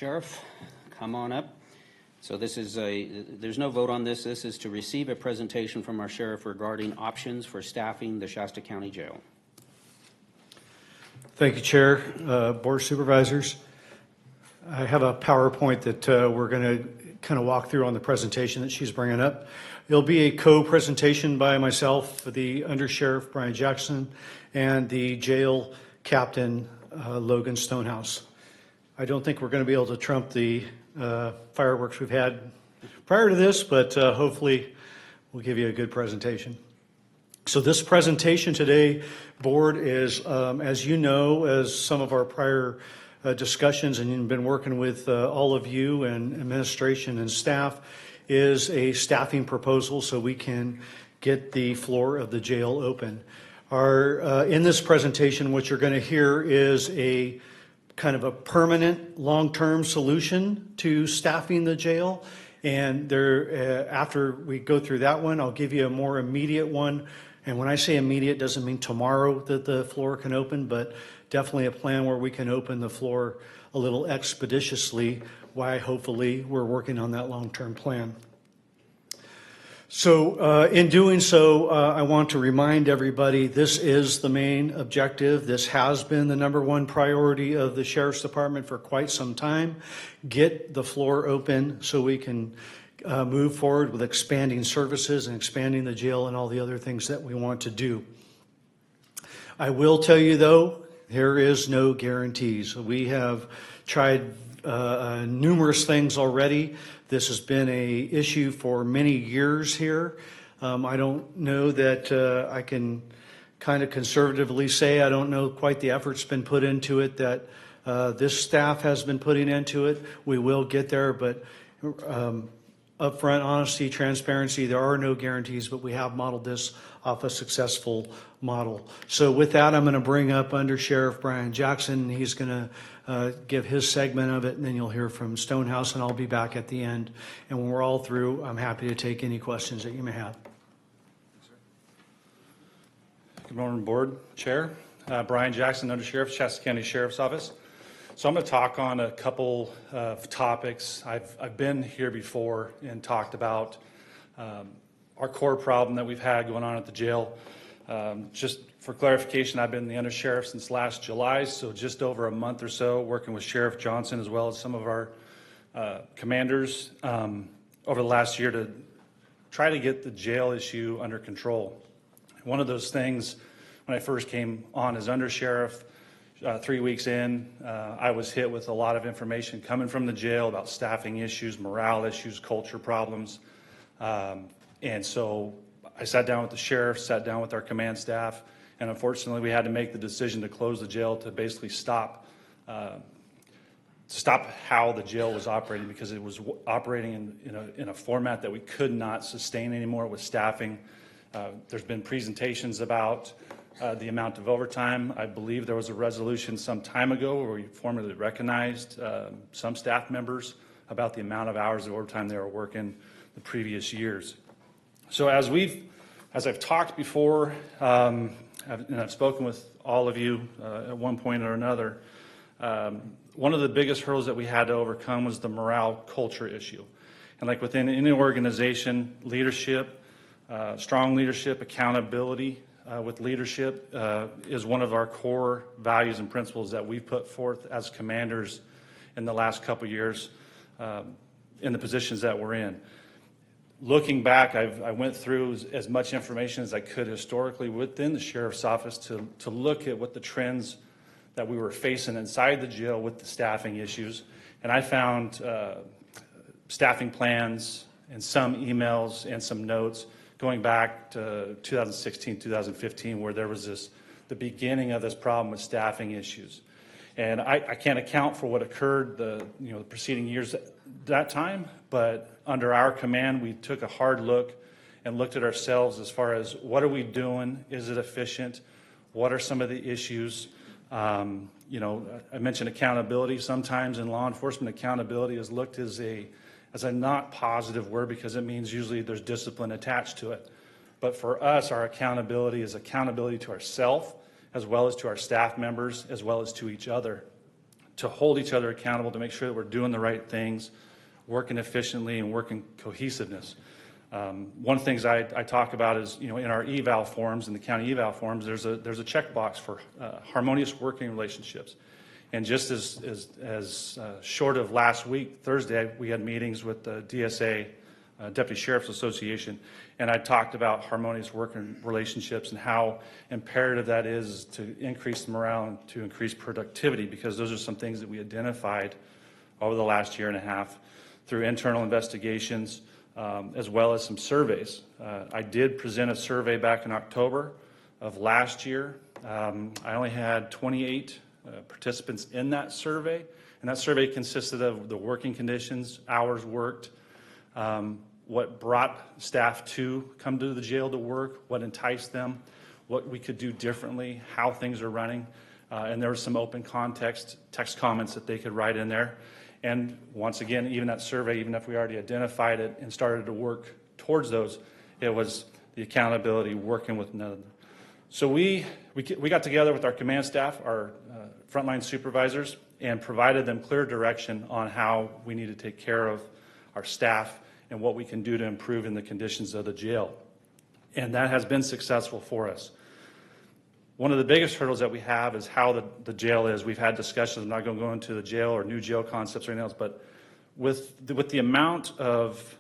Sheriff, come on up. So this is there's no vote on this. This is to receive a presentation from our sheriff regarding options for staffing the Shasta County Jail. Thank you, Chair, Board of Supervisors. I have a PowerPoint that we're going to kind of walk through on the presentation that she's bringing up. It'll be a co-presentation by myself, the Under Sheriff Brian Jackson, and the jail captain Logan Stonehouse. I don't think we're going to be able to trump the fireworks we've had prior to this, but hopefully we'll give you a good presentation. So this presentation today, Board, is, as you know, as some of our prior discussions, and you've been working with all of you and administration and staff, is a staffing proposal so we can get the floor of the jail open. In this presentation, what you're going to hear is a kind of a permanent long-term solution to staffing the jail. And after we go through that one, I'll give you a more immediate one. And when I say immediate, it doesn't mean tomorrow that the floor can open, but definitely a plan where we can open the floor a little expeditiously, why hopefully we're working on that long-term plan. So in doing so, I want to remind everybody this is the main objective. This has been the number one priority of the Sheriff's Department for quite some time. Get the floor open so we can move forward with expanding services and expanding the jail and all the other things that we want to do. I will tell you, though, there is no guarantees. We have tried numerous things already. This has been an issue for many years here. I don't know that I can kind of conservatively say I don't know quite the effort's been put into it that this staff has been putting into it. We will get there, but upfront honesty, transparency, there are no guarantees, but we have modeled this off a successful model. So with that, I'm going to bring up Under Sheriff Brian Jackson. He's going to give his segment of it, and then you'll hear from Stonehouse, and I'll be back at the end. And when we're all through, I'm happy to take any questions that you may have. Good morning, Board, Chair. Brian Jackson, Under Sheriff, Shasta County Sheriff's Office. So I'm going to talk on a couple of topics. I've been here before and talked about our core problem that we've had going on at the jail. Just for clarification, I've been the Under Sheriff since last July, so just over a month or so, working with Sheriff Johnson as well as some of our commanders over the last year to try to get the jail issue under control. One of those things, when I first came on as Under Sheriff, 3 weeks in, I was hit with a lot of information coming from the jail about staffing issues, morale issues, culture problems. And so I sat down with the sheriff, sat down with our command staff, and unfortunately we had to make the decision to close the jail to basically stop how the jail was operating, because it was operating in a format that we could not sustain anymore with staffing. There's been presentations about the amount of overtime. I believe there was a resolution some time ago where we formally recognized some staff members about the amount of hours of overtime they were working the previous years. So as I've talked before, and I've spoken with all of you at one point or another, one of the biggest hurdles that we had to overcome was the morale culture issue. And like within any organization, leadership, strong leadership, accountability with leadership is one of our core values and principles that we've put forth as commanders in the last couple of years in the positions that we're in. Looking back, I went through as much information as I could historically within the Sheriff's Office to look at what the trends that we were facing inside the jail with the staffing issues. And I found staffing plans and some emails and some notes going back to 2016, 2015, where there was the beginning of this problem with staffing issues. And I can't account for what occurred the preceding years at that time, but under our command, we took a hard look and looked at ourselves as far as what are we doing? Is it efficient? What are some of the issues? I mentioned accountability. Sometimes in law enforcement, accountability is looked as a not positive word because it means usually there's discipline attached to it. But for us, our accountability is accountability to ourselves as well as to our staff members as well as to each other. to hold each other accountable, to make sure that we're doing the right things, working efficiently and working cohesiveness. One of the things I talk about is, in our eval forms, in the county eval forms, there's a checkbox for harmonious working relationships. And just as short of last week, Thursday, we had meetings with the DSA, Deputy Sheriff's Association, and I talked about harmonious working relationships and how imperative that is to increase morale and to increase productivity, because those are some things that we identified over the last year and a half through internal investigations, as well as some surveys. I did present a survey back in October of last year. I only had 28 participants in that survey, and that survey consisted of the working conditions, hours worked, what brought staff to come to the jail to work, what enticed them, what we could do differently, how things are running, and there was some open text comments that they could write in there. And once again, even that survey, even if we already identified it and started to work towards those, it was the accountability, working with another. So we got together with our command staff, our frontline supervisors, and provided them clear direction on how we need to take care of our staff and what we can do to improve in the conditions of the jail. And that has been successful for us. One of the biggest hurdles that we have is how the jail is. We've had discussions, I'm not going to go into the jail or new jail concepts or anything else, but with the amount of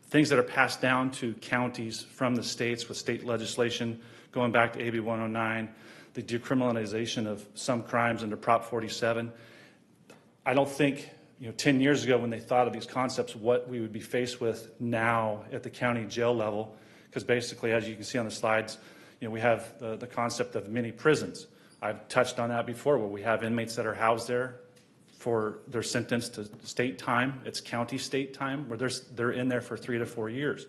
things that are passed down to counties from the states with state legislation, going back to AB 109, the decriminalization of some crimes under Prop 47, I don't think 10 years ago when they thought of these concepts, what we would be faced with now at the county jail level, because basically, as you can see on the slides, we have the concept of mini prisons. I've touched on that before, where we have inmates that are housed there for their sentence to state time. It's county state time, where they're in there for 3 to 4 years.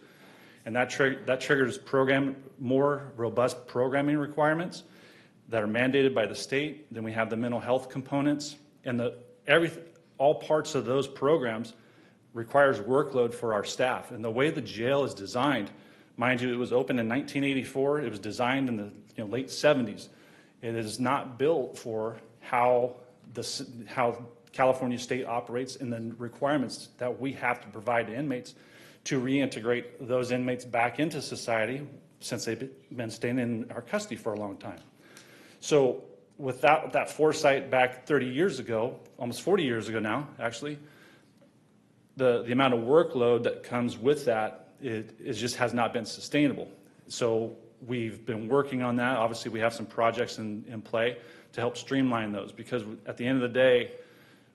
And that triggers more robust programming requirements that are mandated by the state. Then we have the mental health components, and all parts of those programs requires workload for our staff. And the way the jail is designed, mind you, it was opened in 1984. It was designed in the late 70s. It is not built for how California State operates and the requirements that we have to provide to inmates to reintegrate those inmates back into society, since they've been staying in our custody for a long time. So without that foresight back 30 years ago, almost 40 years ago now, actually, the amount of workload that comes with that, it just has not been sustainable. So we've been working on that. Obviously, we have some projects in play to help streamline those, because at the end of the day,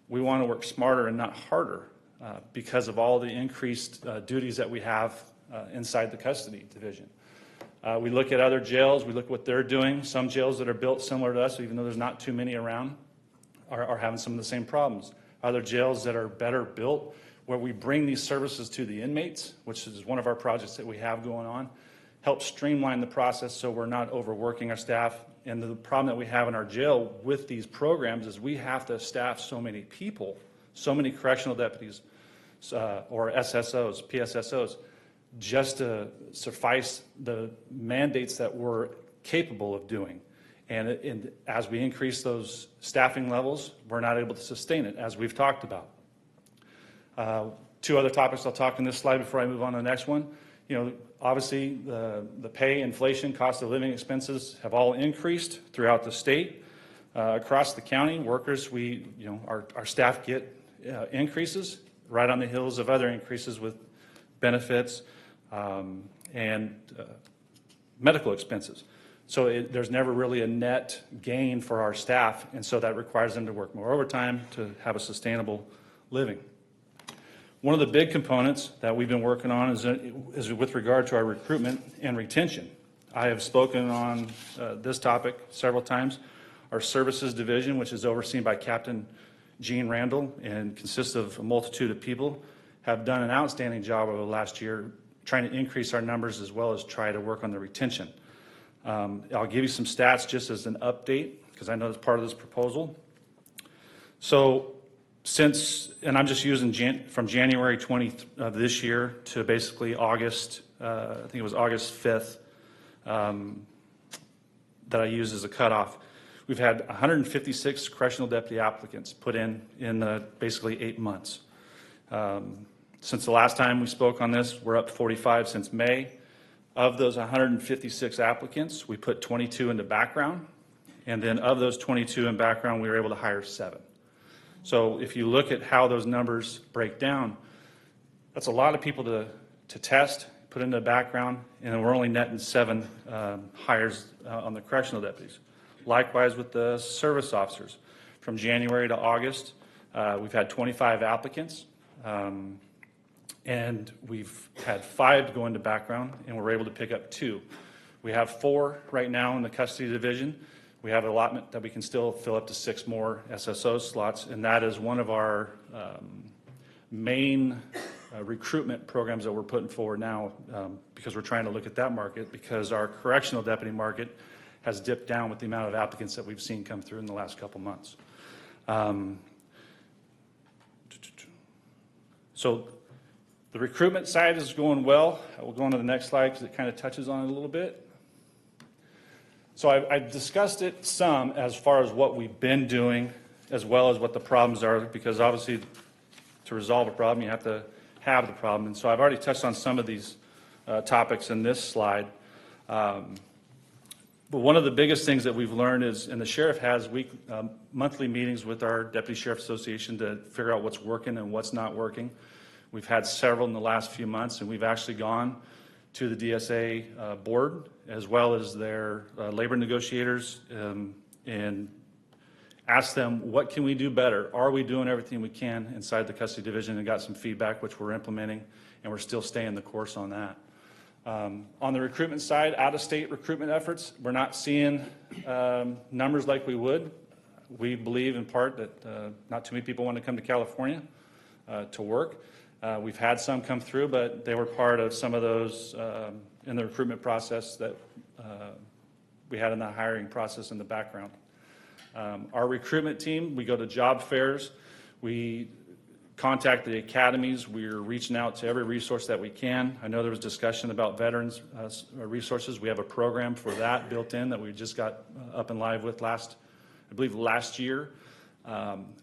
we want to work smarter and not harder because of all the increased duties that we have inside the custody division. We look at other jails, we look at what they're doing. Some jails that are built similar to us, even though there's not too many around, are having some of the same problems. Other jails that are better built, where we bring these services to the inmates, which is one of our projects that we have going on, help streamline the process so we're not overworking our staff. And the problem that we have in our jail with these programs is we have to staff so many people, so many correctional deputies or SSOs, PSSOs, just to suffice the mandates that we're capable of doing. And as we increase those staffing levels, we're not able to sustain it, as we've talked about. Two other topics I'll talk in this slide before I move on to the next one. Obviously, the pay, inflation, cost of living expenses have all increased throughout the state. Across the county, workers, our staff get increases right on the heels of other increases with benefits and medical expenses. So there's never really a net gain for our staff, and so that requires them to work more overtime to have a sustainable living. One of the big components that we've been working on is with regard to our recruitment and retention. I have spoken on this topic several times. Our services division, which is overseen by Captain Gene Randall and consists of a multitude of people, have done an outstanding job over the last year trying to increase our numbers as well as try to work on the retention. I'll give you some stats just as an update, because I know it's part of this proposal. So and I'm just using from January 20th of this year to basically August, I think it was August 5th, that I used as a cutoff. We've had 156 correctional deputy applicants put in basically 8 months. Since the last time we spoke on this, we're up 45 since May. Of those 156 applicants, we put 22 into background, and then of those 22 in background, we were able to hire 7. So if you look at how those numbers break down, that's a lot of people to test, put into background, and we're only netting 7 hires on the correctional deputies. Likewise with the service officers. From January to August, we've had 25 applicants, and we've had 5 go into background, and we're able to pick up 2. We have 4 right now in the custody division. We have an allotment that we can still fill up to 6 more SSO slots, and that is one of our main recruitment programs that we're putting forward now, because we're trying to look at that market, because our correctional deputy market has dipped down with the amount of applicants that we've seen come through in the last couple months. So the recruitment side is going well. We'll go on to the next slide because it kind of touches on it a little bit. So I discussed it some as far as what we've been doing as well as what the problems are, because obviously to resolve a problem, you have to have the problem. And so I've already touched on some of these topics in this slide. But one of the biggest things that we've learned is, and the sheriff has monthly meetings with our Deputy Sheriff Association to figure out what's working and what's not working. We've had several in the last few months, and we've actually gone to the DSA board as well as their labor negotiators and asked them, what can we do better? Are we doing everything we can inside the custody division? And got some feedback, which we're implementing, and we're still staying the course on that. On the recruitment side, out-of-state recruitment efforts, we're not seeing numbers like we would. We believe in part that not too many people want to come to California to work. We've had some come through, but they were part of some of those in the recruitment process that we had in the hiring process in the background. Our recruitment team, we go to job fairs. We contact the academies. We're reaching out to every resource that we can. I know there was discussion about veterans resources. We have a program for that built in that we just got up and live with last year.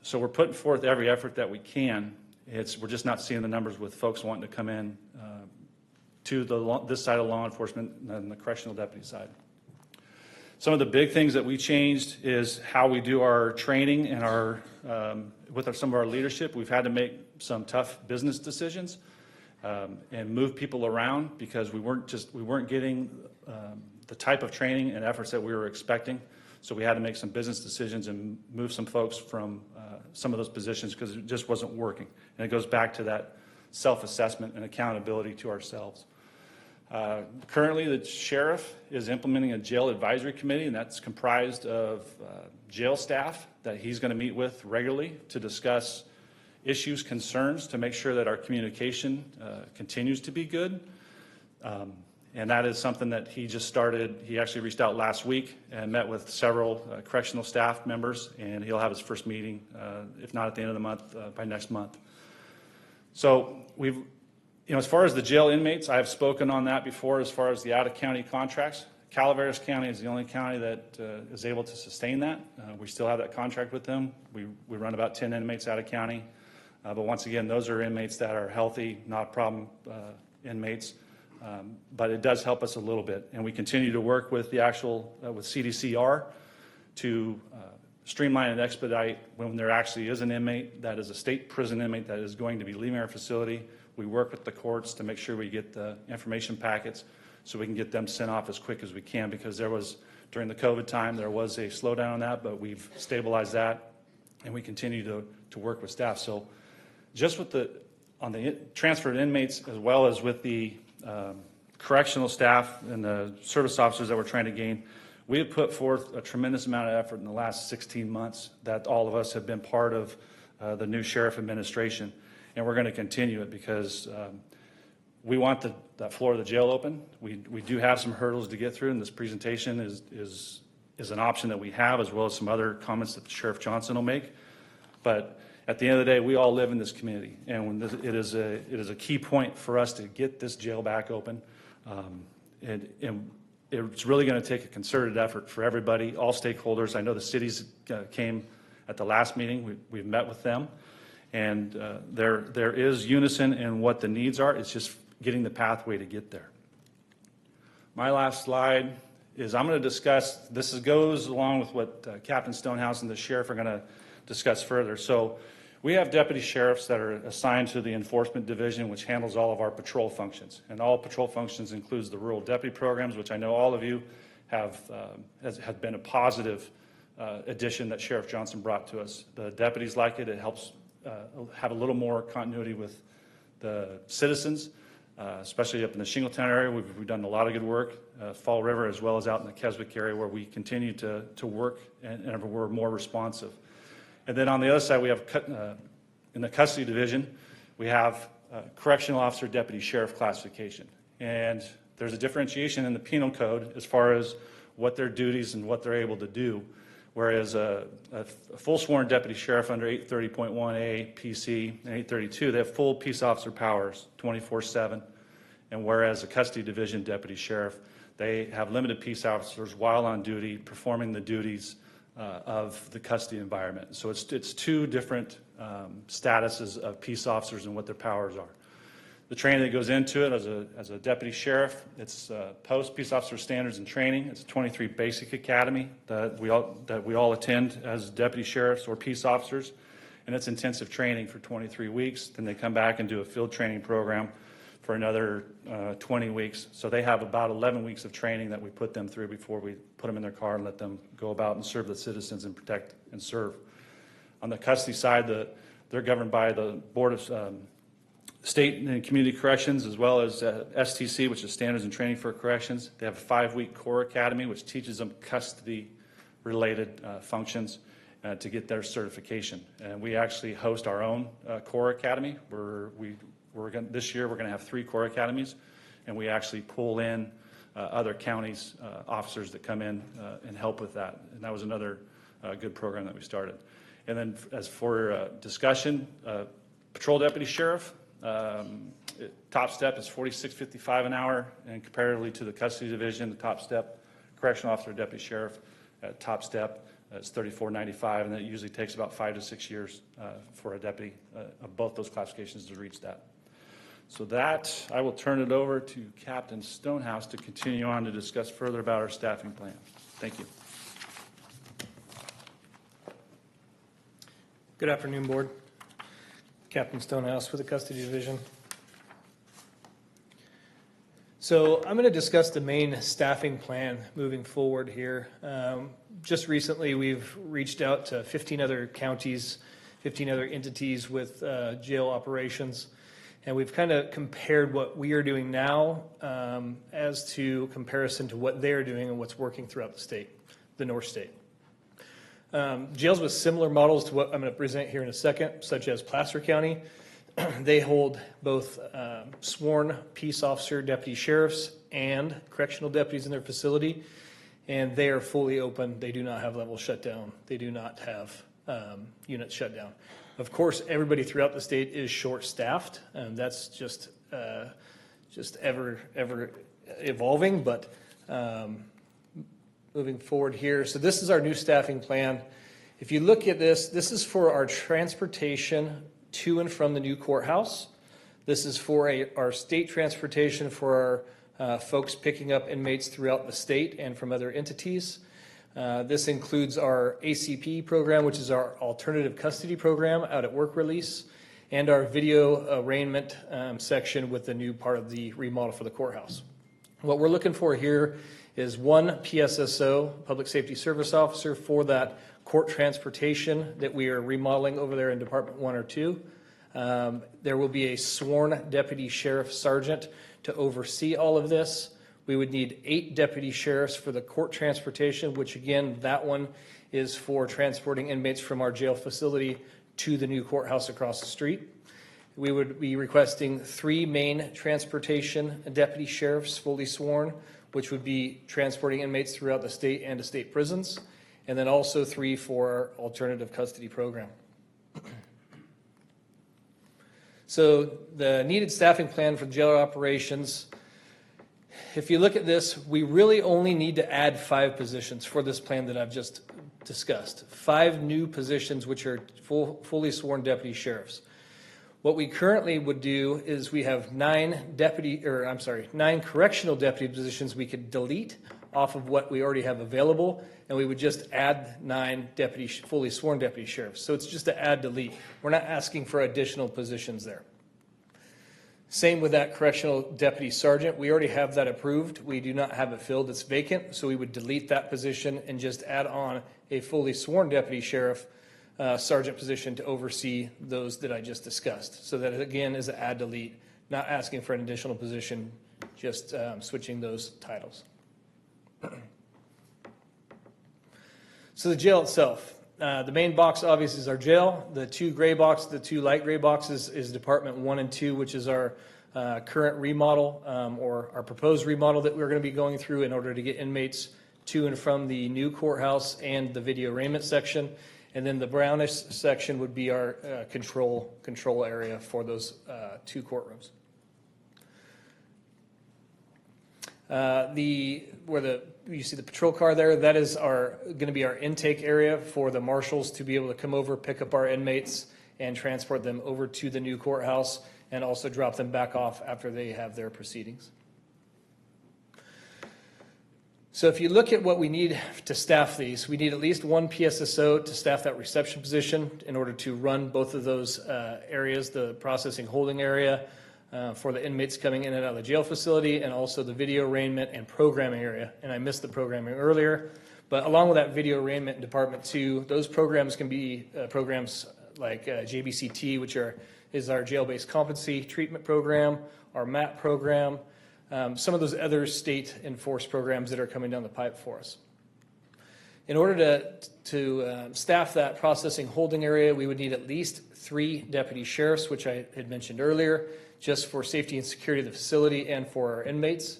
So we're putting forth every effort that we can. We're just not seeing the numbers with folks wanting to come in to this side of law enforcement and the correctional deputy side. Some of the big things that we changed is how we do our training and some of our leadership. We've had to make some tough business decisions and move people around because we weren't getting the type of training and efforts that we were expecting. So we had to make some business decisions and move some folks from some of those positions because it just wasn't working. And it goes back to that self-assessment and accountability to ourselves. Currently, the sheriff is implementing a jail advisory committee, and that's comprised of jail staff that he's going to meet with regularly to discuss issues, concerns, to make sure that our communication continues to be good. And that is something that he just started. He actually reached out last week and met with several correctional staff members, and he'll have his first meeting, if not at the end of the month, by next month. So as far as the jail inmates, I have spoken on that before as far as the out-of-county contracts. Calaveras County is the only county that is able to sustain that. We still have that contract with them. We run about 10 inmates out of county. But once again, those are inmates that are healthy, not problem inmates. But it does help us a little bit. And we continue to work with with CDCR to streamline and expedite when there actually is an inmate that is a state prison inmate that is going to be leaving our facility. We work with the courts to make sure we get the information packets so we can get them sent off as quick as we can, because during the COVID time, there was a slowdown on that, but we've stabilized that and we continue to work with staff. So just on the transferred inmates as well as with the correctional staff and the service officers that we're trying to gain, we have put forth a tremendous amount of effort in the last 16 months that all of us have been part of the new sheriff administration. And we're going to continue it because we want that floor of the jail open. We do have some hurdles to get through, and this presentation is an option that we have, as well as some other comments that Sheriff Johnson will make. But at the end of the day, we all live in this community, and it is a key point for us to get this jail back open. And it's really going to take a concerted effort for everybody, all stakeholders. I know the cities came at the last meeting. We've met with them, and there is unison in what the needs are. It's just getting the pathway to get there. My last slide is I'm going to discuss, goes along with what Captain Stonehouse and the sheriff are going to discuss further. So we have deputy sheriffs that are assigned to the enforcement division, which handles all of our patrol functions. And all patrol functions includes the rural deputy programs, which I know all of you have been a positive addition that Sheriff Johnson brought to us. The deputies like it. It helps have a little more continuity with the citizens, especially up in the Shingletown area. We've done a lot of good work, Fall River, as well as out in the Keswick area, where we continue to work and we're more responsive. And then on the other side, we have, in the custody division, we have correctional officer, deputy sheriff classification. And there's a differentiation in the penal code as far as what their duties and what they're able to do. Whereas a full sworn deputy sheriff under 830.1A PC and 832, they have full peace officer powers 24/7. And whereas a custody division deputy sheriff, they have limited peace officers while on duty, performing the duties of the custody environment. So it's two different statuses of peace officers and what their powers are. The training that goes into it as a deputy sheriff, it's post peace officer standards and training. It's a 23 basic academy that we all attend as deputy sheriffs or peace officers, and it's intensive training for 23 weeks. Then they come back and do a field training program for another 20 weeks. So they have about 11 weeks of training that we put them through before we put them in their car and let them go about and serve the citizens and protect and serve. On the custody side, they're governed by the Board of State and Community Corrections, as well as STC, which is Standards and Training for Corrections. They have a 5-week core academy, which teaches them custody-related functions to get their certification. And we actually host our own core academy. This year, we're going to have 3 core academies, and we actually pull in other counties' officers that come in and help with that. And that was another good program that we started. And then as for discussion, patrol deputy sheriff, top step is $46.55 an hour, and comparatively to the custody division, the top step, correctional officer, deputy sheriff, top step is $34.95, and that usually takes about 5 to 6 years for a deputy of both those classifications to reach that. So that, I will turn it over to Captain Stonehouse to continue on to discuss further about our staffing plan. Thank you. Good afternoon, Board. Captain Stonehouse with the Custody Division. So I'm going to discuss the main staffing plan moving forward here. Just recently, we've reached out to 15 other counties, 15 other entities with jail operations, and we've kind of compared what we are doing now as to comparison to what they're doing and what's working throughout the state, the North State. Jails with similar models to what I'm going to present here in a second, such as Placer County, they hold both sworn peace officer deputy sheriffs and correctional deputies in their facility, and they are fully open. They do not have level shutdown. They do not have units shut down. Of course, everybody throughout the state is short-staffed, and that's just ever evolving, but moving forward here. So this is our new staffing plan. If you look at this, this is for our transportation to and from the new courthouse. This is for our state transportation for our folks picking up inmates throughout the state and from other entities. This includes our ACP program, which is our alternative custody program out at work release, and our video arraignment section with the new part of the remodel for the courthouse. What we're looking for here is one PSSO, Public Safety Service Officer, for that court transportation that we are remodeling over there in Department 1 or 2. There will be a sworn deputy sheriff sergeant to oversee all of this. We would need 8 deputy sheriffs for the court transportation, which again, that one is for transporting inmates from our jail facility to the new courthouse across the street. We would be requesting 3 main transportation deputy sheriffs fully sworn, which would be transporting inmates throughout the state and to state prisons, and then also 3 for our alternative custody program. So the needed staffing plan for jail operations if you look at this, we really only need to add 5 positions for this plan that I've just discussed. 5 new positions, which are fully sworn deputy sheriffs. What we currently would do is we have 9 correctional deputy positions we could delete off of what we already have available, and we would just add 9 fully sworn deputy sheriffs. So it's just an add delete. We're not asking for additional positions there. Same with that correctional deputy sergeant. We already have that approved. We do not have it filled. It's vacant, so we would delete that position and just add on a fully sworn deputy sheriff sergeant position to oversee those that I just discussed. So that, again, is an add delete, not asking for an additional position, just switching those titles. So the jail itself. The main box obviously is our jail. The 2 gray boxes, the 2 light gray boxes is Department 1 and 2, which is our current remodel or our proposed remodel that we're going to be going through in order to get inmates to and from the new courthouse and the video arraignment section. And then the brownish section would be our control area for those 2 courtrooms. You see the patrol car there, that is going to be our intake area for the marshals to be able to come over, pick up our inmates, and transport them over to the new courthouse, and also drop them back off after they have their proceedings. So if you look at what we need to staff these, we need at least 1 PSSO to staff that reception position in order to run both of those areas, the processing holding area for the inmates coming in and out of the jail facility, and also the video arraignment and programming area. And I missed the programming earlier, but along with that video arraignment in Department 2, those programs can be programs like JBCT, which is our jail-based competency treatment program, our MAP program, some of those other state enforced programs that are coming down the pipe for us. In order to staff that processing holding area, we would need at least 3 deputy sheriffs, which I had mentioned earlier, just for safety and security of the facility and for our inmates.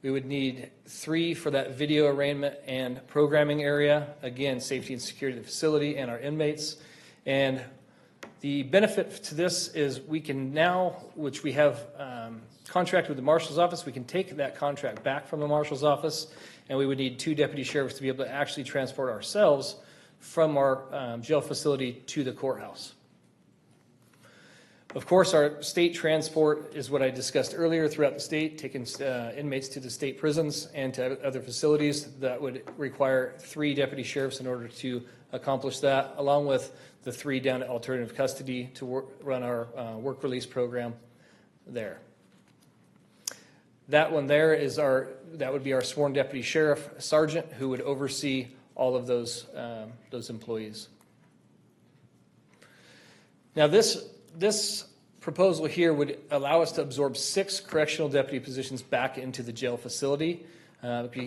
We would need 3 for that video arraignment and programming area, again, safety and security of the facility and our inmates. And the benefit to this is we can now, which we have contract with the marshal's office, we can take that contract back from the marshal's office, and we would need 2 deputy sheriffs to be able to actually transport ourselves from our jail facility to the courthouse. Of course, our state transport is what I discussed earlier throughout the state, taking inmates to the state prisons and to other facilities. That would require 3 deputy sheriffs in order to accomplish that, along with the 3 down at alternative custody to run our work release program there. That one there is that would be our sworn deputy sheriff sergeant who would oversee all of those employees. Now this proposal here would allow us to absorb 6 correctional deputy positions back into the jail facility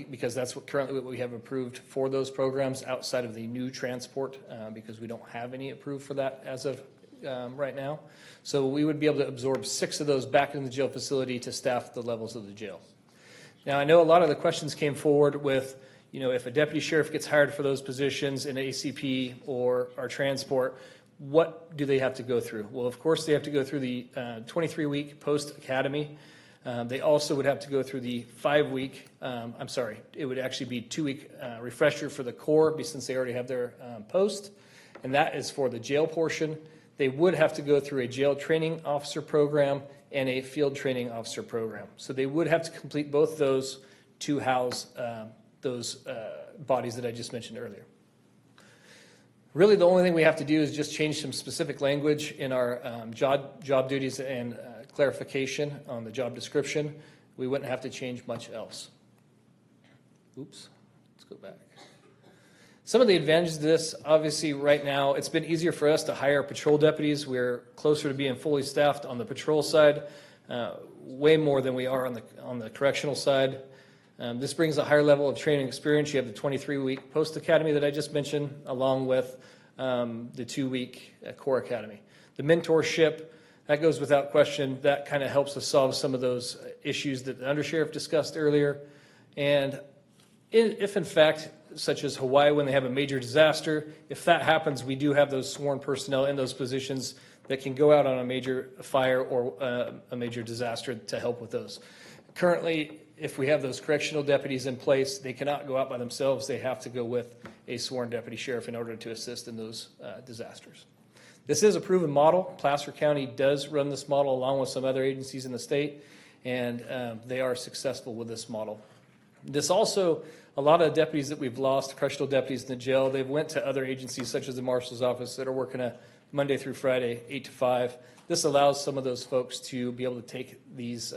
because that's currently what we have approved for those programs outside of the new transport because we don't have any approved for that as of right now. So we would be able to absorb 6 of those back in the jail facility to staff the levels of the jail. Now, I know a lot of the questions came forward with, if a deputy sheriff gets hired for those positions in ACP or our transport, what do they have to go through? Well, of course, they have to go through the 23-week post-academy. They also would have to go through the 5-week, it would actually be 2-week refresher for the Corps since they already have their post, and that is for the jail portion. They would have to go through a jail training officer program and a field training officer program. So they would have to complete both those to house those bodies that I just mentioned earlier. Really, the only thing we have to do is just change some specific language in our job duties and clarification on the job description. We wouldn't have to change much else. Oops, let's go back. Some of the advantages of this, obviously right now, it's been easier for us to hire patrol deputies. We're closer to being fully staffed on the patrol side, way more than we are on the correctional side. This brings a higher level of training experience. You have the 23-week post-academy that I just mentioned, along with the 2-week core academy. The mentorship, that goes without question. That kind of helps us solve some of those issues that the undersheriff discussed earlier. And if in fact, such as Hawaii, when they have a major disaster, if that happens, we do have those sworn personnel in those positions that can go out on a major fire or a major disaster to help with those. Currently, if we have those correctional deputies in place, they cannot go out by themselves. They have to go with a sworn deputy sheriff in order to assist in those disasters. This is a proven model. Placer County does run this model along with some other agencies in the state, and they are successful with this model. This also, a lot of deputies that we've lost, correctional deputies in the jail, they've went to other agencies such as the Marshal's Office that are working a Monday through Friday, 8 to 5. This allows some of those folks to be able to take these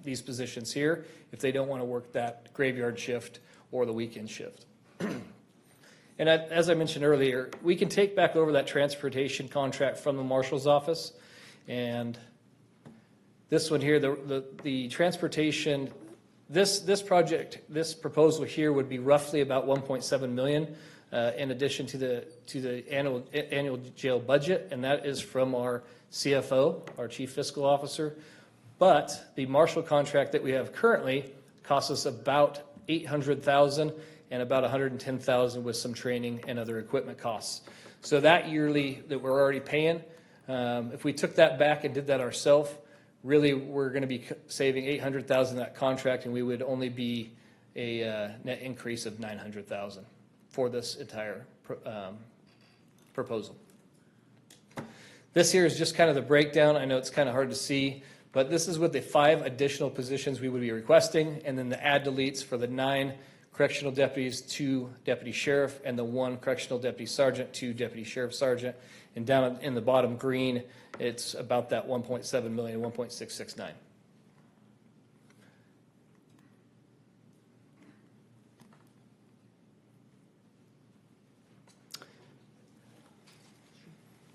positions here if they don't want to work that graveyard shift or the weekend shift. And as I mentioned earlier, we can take back over that transportation contract from the Marshal's Office. And this one here, the transportation, this project, this proposal here would be roughly about 1.7 million in addition to the annual jail budget, and that is from our CFO, our Chief Fiscal Officer. But the Marshal contract that we have currently costs us about $800,000 and about $110,000 with some training and other equipment costs. So that yearly that we're already paying, if we took that back and did that ourselves, really we're going to be saving $800,000 in that contract, and we would only be a net increase of $900,000 for this entire proposal. This here is just kind of the breakdown. I know it's kind of hard to see, but this is with the 5 additional positions we would be requesting, and then the add deletes for the 9 correctional deputies, 2 deputy sheriff, and the 1 correctional deputy sergeant, 2 deputy sheriff sergeant. And down in the bottom green, it's about that 1.7 million, 1.669.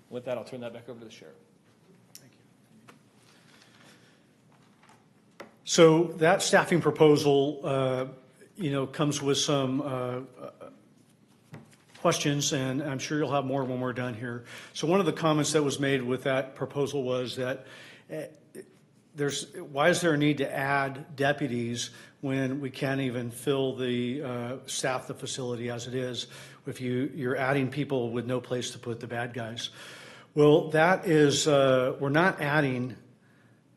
With that, I'll turn that back over to the sheriff. So that staffing proposal, comes with some questions, and I'm sure you'll have more when we're done here. So one of the comments that was made with that proposal was that why is there a need to add deputies when we can't even fill the staff the facility as it is if you're adding people with no place to put the bad guys? Well, that is, we're not adding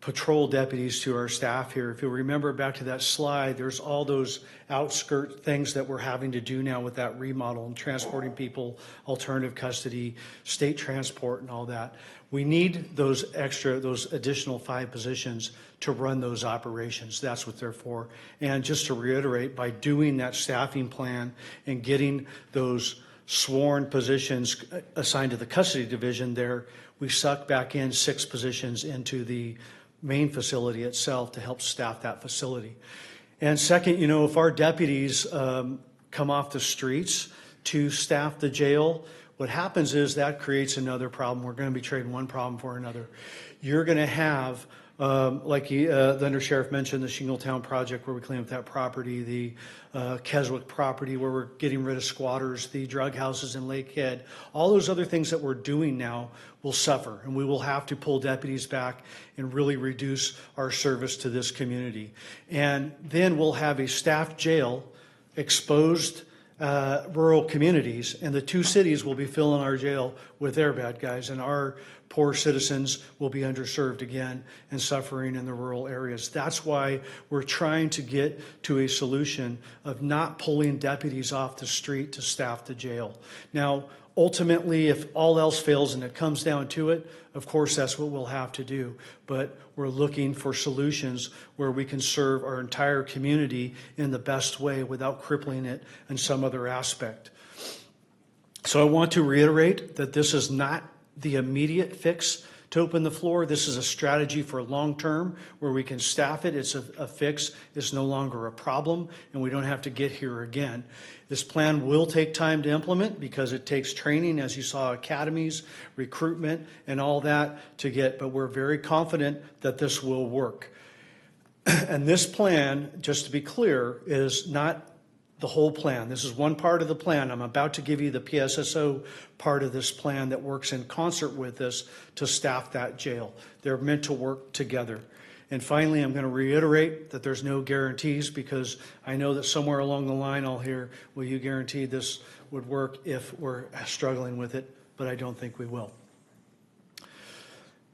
patrol deputies to our staff here. If you remember back to that slide, there's all those outskirt things that we're having to do now with that remodel and transporting people, alternative custody, state transport and all that. We need those additional 5 positions to run those operations. That's what they're for. And just to reiterate, by doing that staffing plan and getting those sworn positions assigned to the custody division there, we suck back in 6 positions into the main facility itself to help staff that facility. And second, if our deputies come off the streets to staff the jail, what happens is that creates another problem. We're going to be trading one problem for another. You're going to have, like the undersheriff mentioned, the Shingletown project where we clean up that property, the Keswick property where we're getting rid of squatters, the drug houses in Lakehead. All those other things that we're doing now will suffer, and we will have to pull deputies back and really reduce our service to this community. And then we'll have a staffed jail, exposed rural communities, and the 2 cities will be filling our jail with their bad guys, and our poor citizens will be underserved again and suffering in the rural areas. That's why we're trying to get to a solution of not pulling deputies off the street to staff the jail. Now, ultimately, if all else fails and it comes down to it, of course, that's what we'll have to do. But we're looking for solutions where we can serve our entire community in the best way without crippling it in some other aspect. So I want to reiterate that this is not the immediate fix to open the floor. This is a strategy for long term where we can staff it. It's a fix. It's no longer a problem, and we don't have to get here again. This plan will take time to implement because it takes training, as you saw, academies, recruitment, and all that to get, but we're very confident that this will work. And this plan, just to be clear, is not the whole plan. This is one part of the plan. I'm about to give you the PSSO part of this plan that works in concert with this to staff that jail. They're meant to work together. And finally, I'm going to reiterate that there's no guarantees because I know that somewhere along the line I'll hear, will you guarantee this would work if we're struggling with it? But I don't think we will.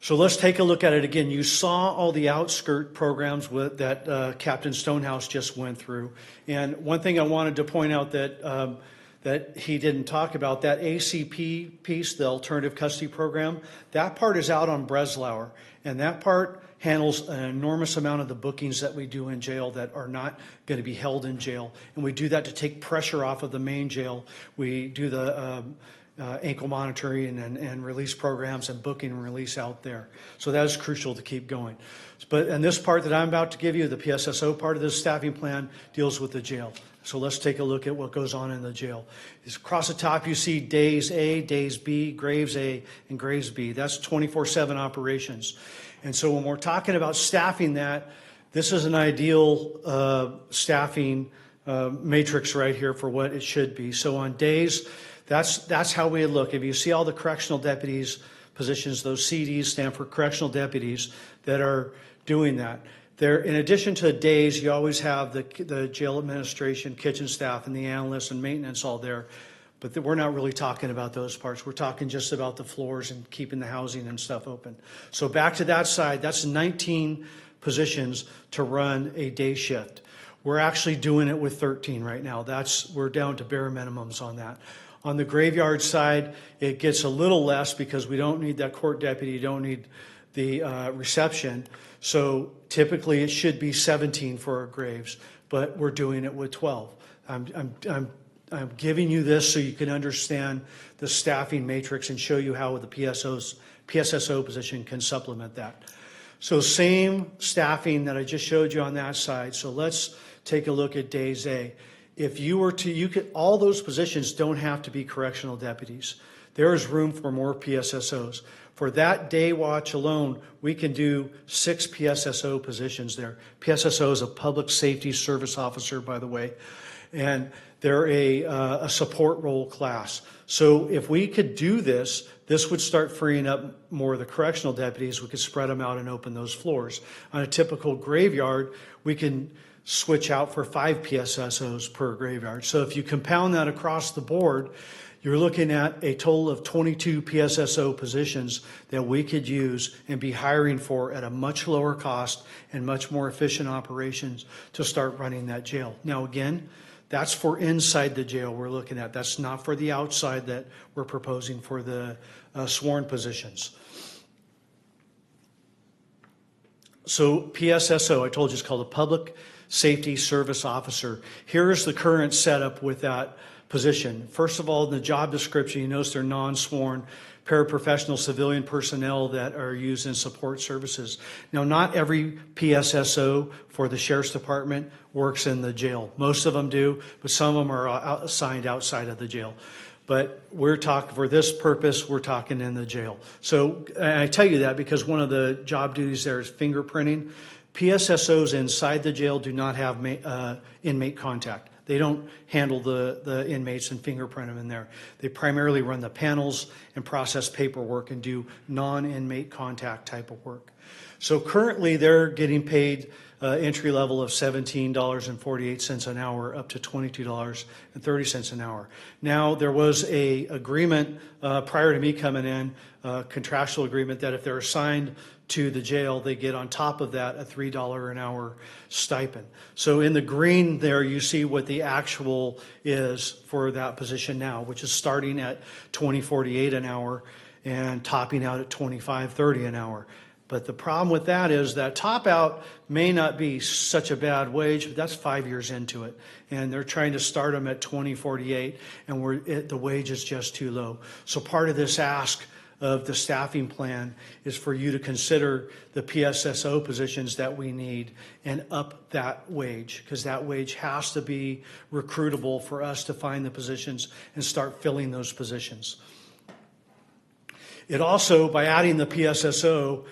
So let's take a look at it again. You saw all the outskirt programs that Captain Stonehouse just went through. And one thing I wanted to point out that he didn't talk about, that ACP piece, the Alternative Custody Program, that part is out on Breslauer. And that part handles an enormous amount of the bookings that we do in jail that are not going to be held in jail. And we do that to take pressure off of the main jail. We do the ankle monitoring and release programs and booking and release out there. So that is crucial to keep going. And this part that I'm about to give you, the PSSO part of this staffing plan, deals with the jail. So let's take a look at what goes on in the jail. Across the top you see days A, days B, Graves A, and Graves B. That's 24/7 operations. And so when we're talking about staffing that, this is an ideal staffing matrix right here for what it should be. So on days, that's how we look. If you see all the correctional deputies positions, those CDs stand for correctional deputies that are doing that. There, in addition to days, you always have the jail administration, kitchen staff, and the analysts and maintenance all there. But we're not really talking about those parts. We're talking just about the floors and keeping the housing and stuff open. So back to that side, that's 19 positions to run a day shift. We're actually doing it with 13 right now. We're down to bare minimums on that. On the graveyard side, it gets a little less because we don't need that court deputy, don't need the reception. So typically it should be 17 for our graves, but we're doing it with 12. I'm giving you this so you can understand the staffing matrix and show you how the PSSO position can supplement that. So same staffing that I just showed you on that side. So let's take a look at days A. If you were to, all those positions don't have to be correctional deputies. There is room for more PSSOs. For that day watch alone, we can do 6 PSSO positions there. PSSO is a public safety service officer, by the way, and they're a support role class. So if we could do this, this would start freeing up more of the correctional deputies. We could spread them out and open those floors. On a typical graveyard, we can switch out for 5 PSSOs per graveyard. So if you compound that across the board, you're looking at a total of 22 PSSO positions that we could use and be hiring for at a much lower cost and much more efficient operations to start running that jail. Now again, that's for inside the jail we're looking at. That's not for the outside that we're proposing for the sworn positions. So PSSO, I told you, is called a Public Safety Service Officer. Here is the current setup with that position. First of all, in the job description, you notice they're non-sworn paraprofessional civilian personnel that are used in support services. Now, not every PSSO for the Sheriff's Department works in the jail. Most of them do, but some of them are assigned outside of the jail. But we're talking, for this purpose, we're talking in the jail. So I tell you that because one of the job duties there is fingerprinting. PSSOs inside the jail do not have inmate contact. They don't handle the inmates and fingerprint them in there. They primarily run the panels and process paperwork and do non-inmate contact type of work. So currently they're getting paid entry level of $17.48 an hour up to $22.30 an hour. Now there was a agreement prior to me coming in, a contractual agreement that if they're assigned to the jail, they get on top of that a $3 an hour stipend. So in the green there, you see what the actual is for that position now, which is starting at $20.48 an hour and topping out at $25.30 an hour. But the problem with that is that top out may not be such a bad wage, but that's 5 years into it. And they're trying to start them at $20.48, and the wage is just too low. So part of this ask of the staffing plan is for you to consider the PSSO positions that we need and up that wage, because that wage has to be recruitable for us to find the positions and start filling those positions. It also, by adding the PSSO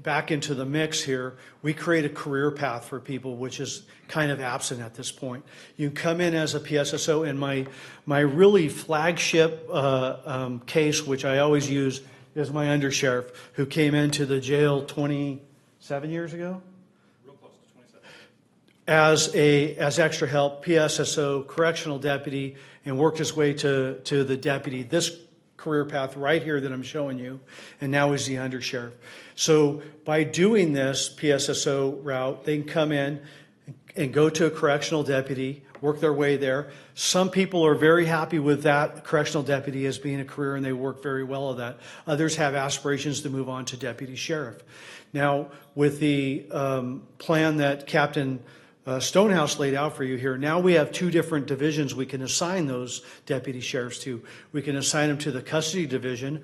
back into the mix here, we create a career path for people, which is kind of absent at this point. You come in as a PSSO, and my really flagship case, which I always use, is my undersheriff, who came into the jail 27 years ago? Real close to 27. As extra help, PSSO, correctional deputy, and worked his way to the deputy. This career path right here that I'm showing you, and now he's the undersheriff. So by doing this PSSO route, they can come in and go to a correctional deputy, work their way there. Some people are very happy with that correctional deputy as being a career, and they work very well at that. Others have aspirations to move on to deputy sheriff. Now, with the plan that Captain Stonehouse laid out for you here, now we have two different divisions we can assign those deputy sheriffs to. We can assign them to the custody division,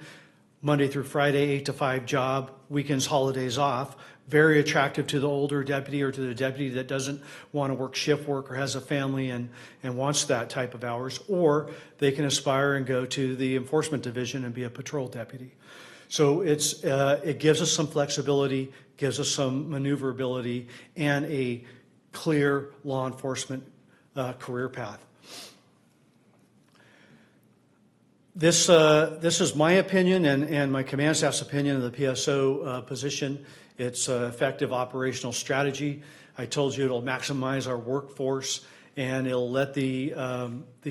Monday through Friday, 8 to 5 job, weekends, holidays off. Very attractive to the older deputy or to the deputy that doesn't want to work shift work or has a family and wants that type of hours. Or they can aspire and go to the enforcement division and be a patrol deputy. So it gives us some flexibility, gives us some maneuverability, and a clear law enforcement career path. This is my opinion and my command staff's opinion of the PSO position. It's an effective operational strategy. I told you it'll maximize our workforce, and it'll let the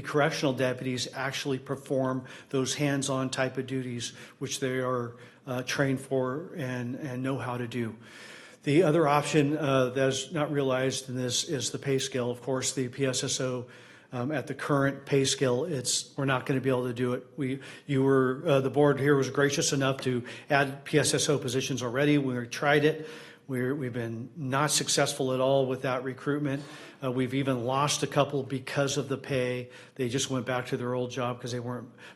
correctional deputies actually perform those hands-on type of duties which they are trained for and know how to do. The other option that's not realized in this is the pay scale. Of course, the PSSO at the current pay scale, we're not going to be able to do it. The board here was gracious enough to add PSSO positions already. We tried it. We've been not successful at all with that recruitment. We've even lost a couple because of the pay. They just went back to their old job because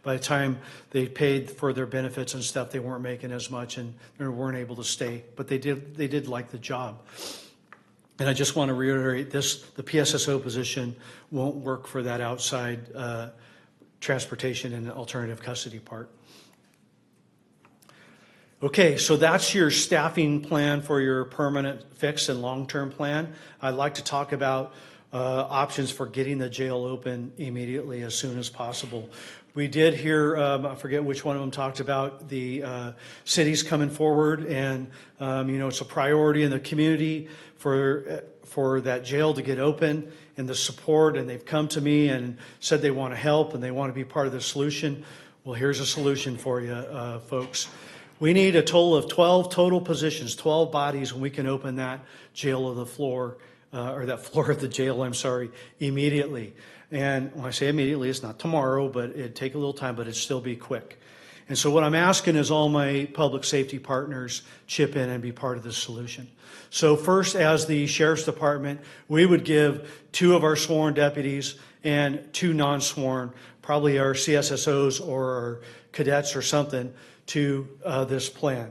by the time they paid for their benefits and stuff, they weren't making as much and they weren't able to stay. But they did like the job. And I just want to reiterate this, the PSSO position won't work for that outside transportation and alternative custody part. Okay, so that's your staffing plan for your permanent fixed and long-term plan. I'd like to talk about options for getting the jail open immediately as soon as possible. We did hear, I forget which one of them talked about the cities coming forward, and it's a priority in the community for that jail to get open and the support, and they've come to me and said they want to help and they want to be part of the solution. Well, here's a solution for you, folks. We need a total of 12 total positions, 12 bodies, and we can open that jail of the floor, or that floor of the jail, immediately. And when I say immediately, it's not tomorrow, but it'd take a little time, but it'd still be quick. And so what I'm asking is all my public safety partners chip in and be part of this solution. So first, as the Sheriff's Department, we would give 2 of our sworn deputies and 2 non-sworn, probably our CSSOs or our cadets or something, to this plan.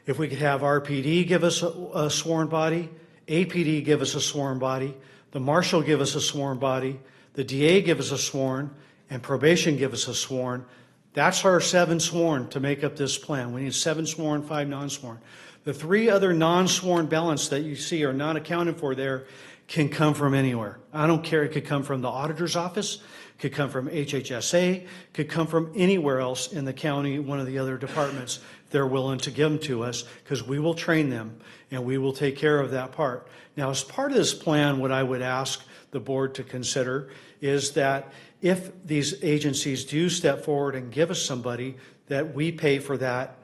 If we could have RPD give us a sworn body, APD give us a sworn body, the Marshal give us a sworn body, the DA give us a sworn, and probation give us a sworn, that's our 7 sworn to make up this plan. We need 7 sworn, 5 non-sworn. The 3 other non-sworn balance that you see are not accounted for there can come from anywhere. I don't care. It could come from the auditor's office, could come from HHSA, could come from anywhere else in the county, one of the other departments. They're willing to give them to us because we will train them and we will take care of that part. Now, as part of this plan, what I would ask the board to consider is that if these agencies do step forward and give us somebody, that we pay for that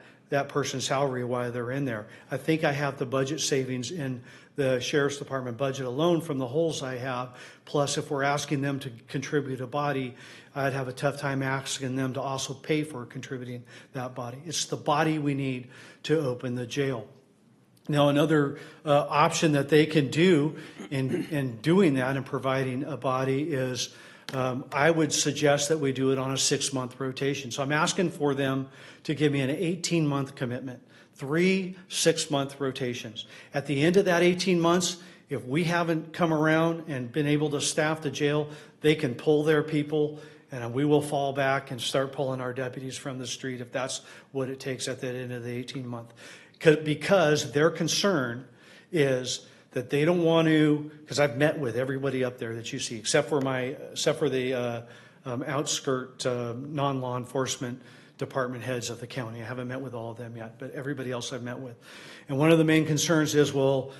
person's salary while they're in there. I think I have the budget savings in the Sheriff's Department budget alone from the holes I have. Plus, if we're asking them to contribute a body, I'd have a tough time asking them to also pay for contributing that body. It's the body we need to open the jail. Now, another option that they can do in doing that and providing a body is I would suggest that we do it on a 6-month rotation. So I'm asking for them to give me an 18-month commitment, 3 6-month rotations. At the end of that 18 months, if we haven't come around and been able to staff the jail, they can pull their people and we will fall back and start pulling our deputies from the street if that's what it takes at the end of the 18-month. Because their concern is that they don't want to, because I've met with everybody up there that you see, except for the outskirt non-law enforcement department heads of the county. I haven't met with all of them yet, but everybody else I've met with. And one of the main concerns is, well,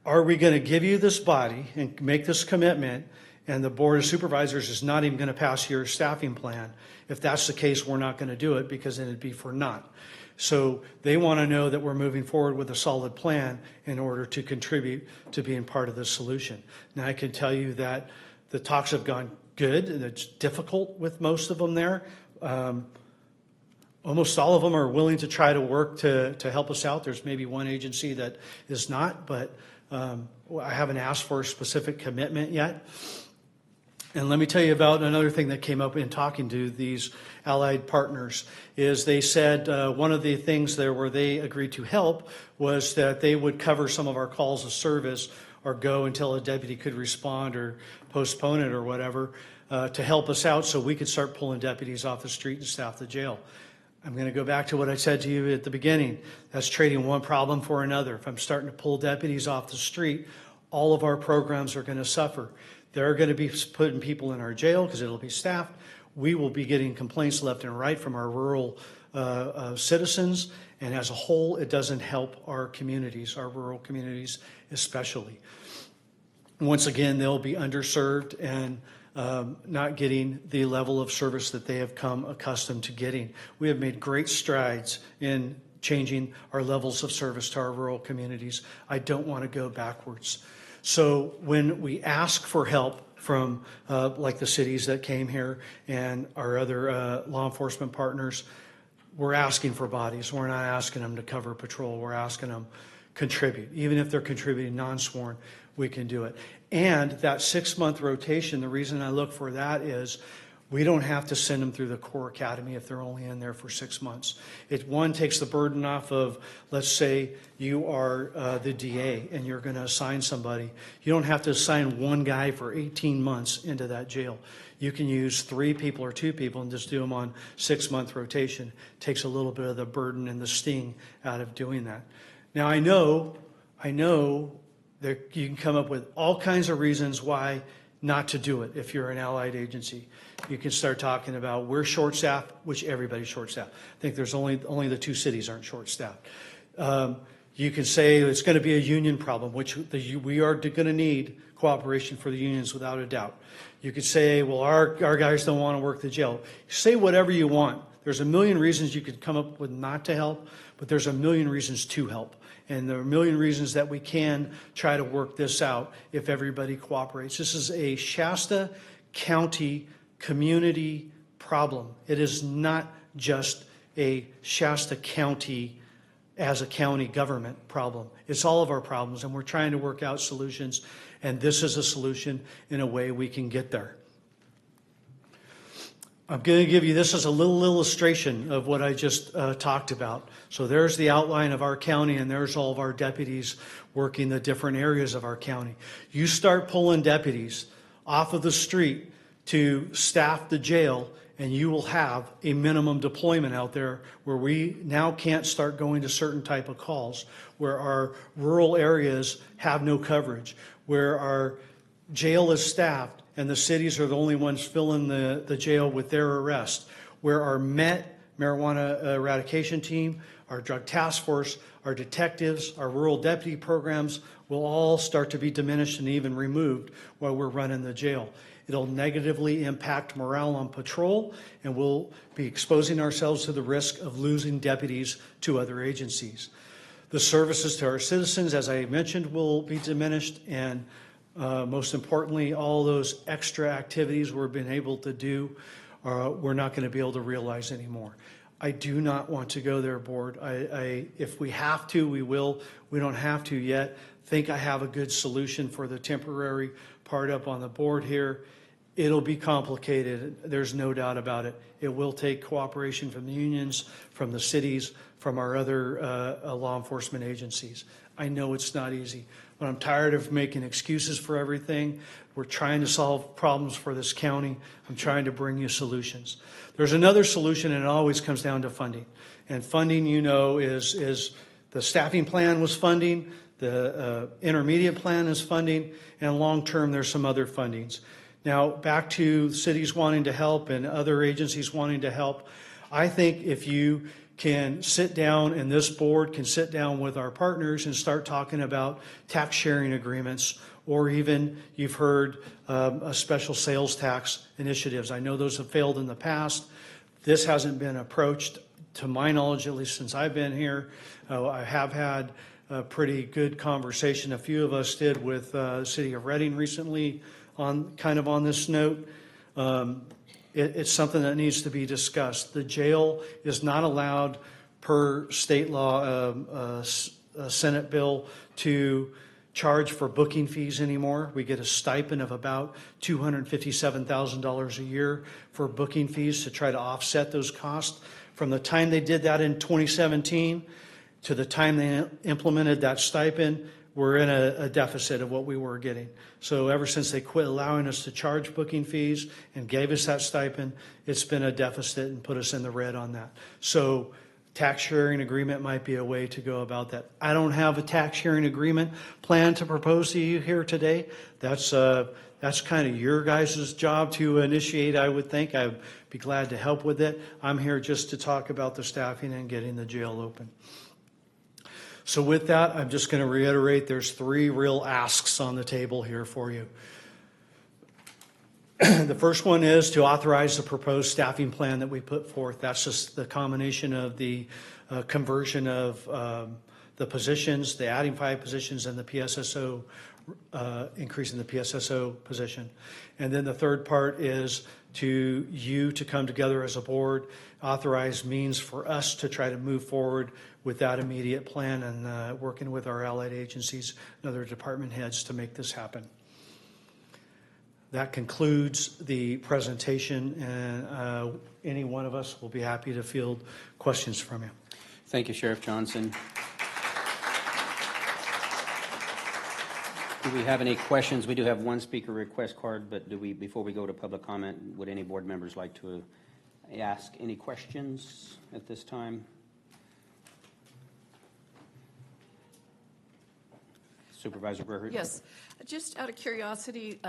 are we going to give you this body and make this commitment, and the Board of Supervisors is not even going to pass your staffing plan. If that's the case, we're not going to do it because then it'd be for naught. So they want to know that we're moving forward with a solid plan in order to contribute to being part of the solution. Now, I can tell you that the talks have gone good, and it's difficult with most of them there. Almost all of them are willing to try to work to help us out. There's maybe one agency that is not, but I haven't asked for a specific commitment yet. And let me tell you about another thing that came up in talking to these allied partners is they said one of the things there where they agreed to help was that they would cover some of our calls of service or go until a deputy could respond or postpone it or whatever to help us out so we could start pulling deputies off the street and staff the jail. I'm going to go back to what I said to you at the beginning. That's trading one problem for another. If I'm starting to pull deputies off the street, all of our programs are going to suffer. They're going to be putting people in our jail because it'll be staffed. We will be getting complaints left and right from our rural citizens. And as a whole, it doesn't help our communities, our rural communities especially. Once again, they'll be underserved and not getting the level of service that they have come accustomed to getting. We have made great strides in changing our levels of service to our rural communities. I don't want to go backwards. So when we ask for help from like the cities that came here and our other law enforcement partners, we're asking for bodies. We're not asking them to cover patrol. We're asking them contribute. Even if they're contributing non-sworn, we can do it. And that 6-month rotation, the reason I look for that is we don't have to send them through the Corps Academy if they're only in there for 6 months. It, one, takes the burden off of, let's say you are the DA and you're going to assign somebody. You don't have to assign one guy for 18 months into that jail. You can use 3 people or 2 people and just do them on 6-month rotation. It takes a little bit of the burden and the sting out of doing that. Now, I know that you can come up with all kinds of reasons why not to do it if you're an allied agency. You can start talking about we're short-staffed, which everybody's short-staffed. I think there's only the 2 cities aren't short-staffed. You can say it's going to be a union problem, which we are going to need cooperation for the unions without a doubt. You could say, well, our guys don't want to work the jail. Say whatever you want. There's a million reasons you could come up with not to help, but there's a million reasons to help. And there are a million reasons that we can try to work this out if everybody cooperates. This is a Shasta County community problem. It is not just a Shasta County as a county government problem. It's all of our problems, and we're trying to work out solutions, and this is a solution in a way we can get there. I'm going to give you this as a little illustration of what I just talked about. So there's the outline of our county, and there's all of our deputies working the different areas of our county. You start pulling deputies off of the street to staff the jail, and you will have a minimum deployment out there where we now can't start going to certain type of calls, where our rural areas have no coverage, where our jail is staffed, and the cities are the only ones filling the jail with their arrest, where our MET, marijuana eradication team, our drug task force, our detectives, our rural deputy programs will all start to be diminished and even removed while we're running the jail. It'll negatively impact morale on patrol, and we'll be exposing ourselves to the risk of losing deputies to other agencies. The services to our citizens, as I mentioned, will be diminished, and most importantly, all those extra activities we've been able to do, we're not going to be able to realize anymore. I do not want to go there, board. If we have to, we will. We don't have to yet. Think I have a good solution for the temporary part up on the board here. It'll be complicated. There's no doubt about it. It will take cooperation from the unions, from the cities, from our other law enforcement agencies. I know it's not easy, but I'm tired of making excuses for everything. We're trying to solve problems for this county. I'm trying to bring you solutions. There's another solution, and it always comes down to funding. And funding, you know, is the staffing plan was funding, the intermediate plan is funding, and long-term there's some other fundings. Now, back to cities wanting to help and other agencies wanting to help, I think if you can sit down, and this board can sit down with our partners and start talking about tax sharing agreements, or even, you've heard, a special sales tax initiatives. I know those have failed in the past. This hasn't been approached, to my knowledge, at least since I've been here. I have had a pretty good conversation, a few of us did, with the city of Reading recently on this note. It's something that needs to be discussed. The jail is not allowed, per state law, a Senate bill, to charge for booking fees anymore. We get a stipend of about $257,000 a year for booking fees to try to offset those costs. From the time they did that in 2017 to the time they implemented that stipend, we're in a deficit of what we were getting. So ever since they quit allowing us to charge booking fees and gave us that stipend, it's been a deficit and put us in the red on that. So tax sharing agreement might be a way to go about that. I don't have a tax sharing agreement plan to propose to you here today. That's kind of your guys' job to initiate, I would think. I'd be glad to help with it. I'm here just to talk about the staffing and getting the jail open. So with that, I'm just going to reiterate, there's 3 real asks on the table here for you. The first one is to authorize the proposed staffing plan that we put forth. That's just the combination of the conversion of the positions, the adding 5 positions, and the PSSO, increasing the PSSO position. And then the third part is to come together as a board, authorize means for us to try to move forward with that immediate plan, and working with our allied agencies and other department heads to make this happen. That concludes the presentation, and any one of us will be happy to field questions from you. Thank you, Sheriff Johnson. Do we have any questions? We do have one speaker request card, but before we go to public comment, would any board members like to ask any questions at this time? Supervisor Burkhardt? Yes, just out of curiosity,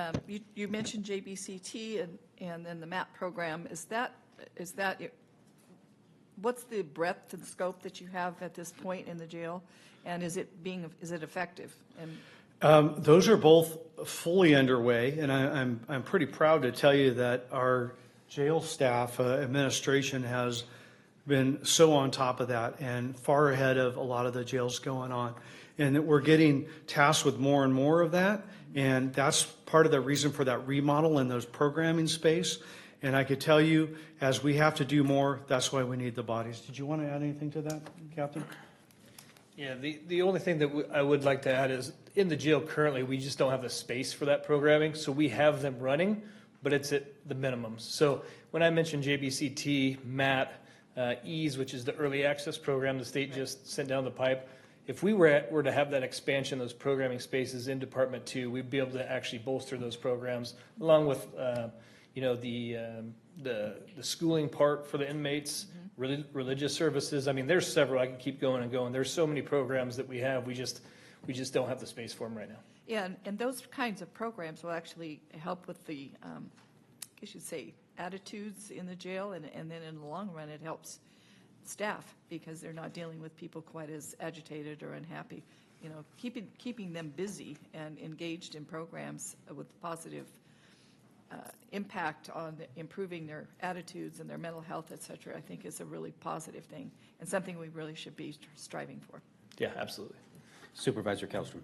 you mentioned JBCT and then the MAP program. Is that what's the breadth and scope that you have at this point in the jail, and is it effective? And those are both fully underway, and I'm pretty proud to tell you that our jail staff administration has been so on top of that and far ahead of a lot of the jails going on. And that we're getting tasked with more and more of that, and that's part of the reason for that remodel in those programming space. And I could tell you, as we have to do more, that's why we need the bodies. Did you want to add anything to that, Captain? Yeah, the only thing that I would like to add is, in the jail currently, we just don't have the space for that programming, so we have them running, but it's at the minimums. So when I mentioned JBCT, MAT, EASE, which is the early access program the state just sent down the pipe, if we were to have that expansion, those programming spaces in Department 2, we'd be able to actually bolster those programs, along with the schooling part for the inmates, religious services. I mean, there's several. I can keep going and going. There's so many programs that we have. We just don't have the space for them right now. yeah, and those kinds of programs will actually help with the, I guess you'd say, attitudes in the jail, and then in the long run, it helps staff because they're not dealing with people quite as agitated or unhappy. You know, keeping them busy and engaged in programs with positive impact on improving their attitudes and their mental health, et cetera, I think is a really positive thing and something we really should be striving for. Yeah, absolutely. Supervisor Kellstrom.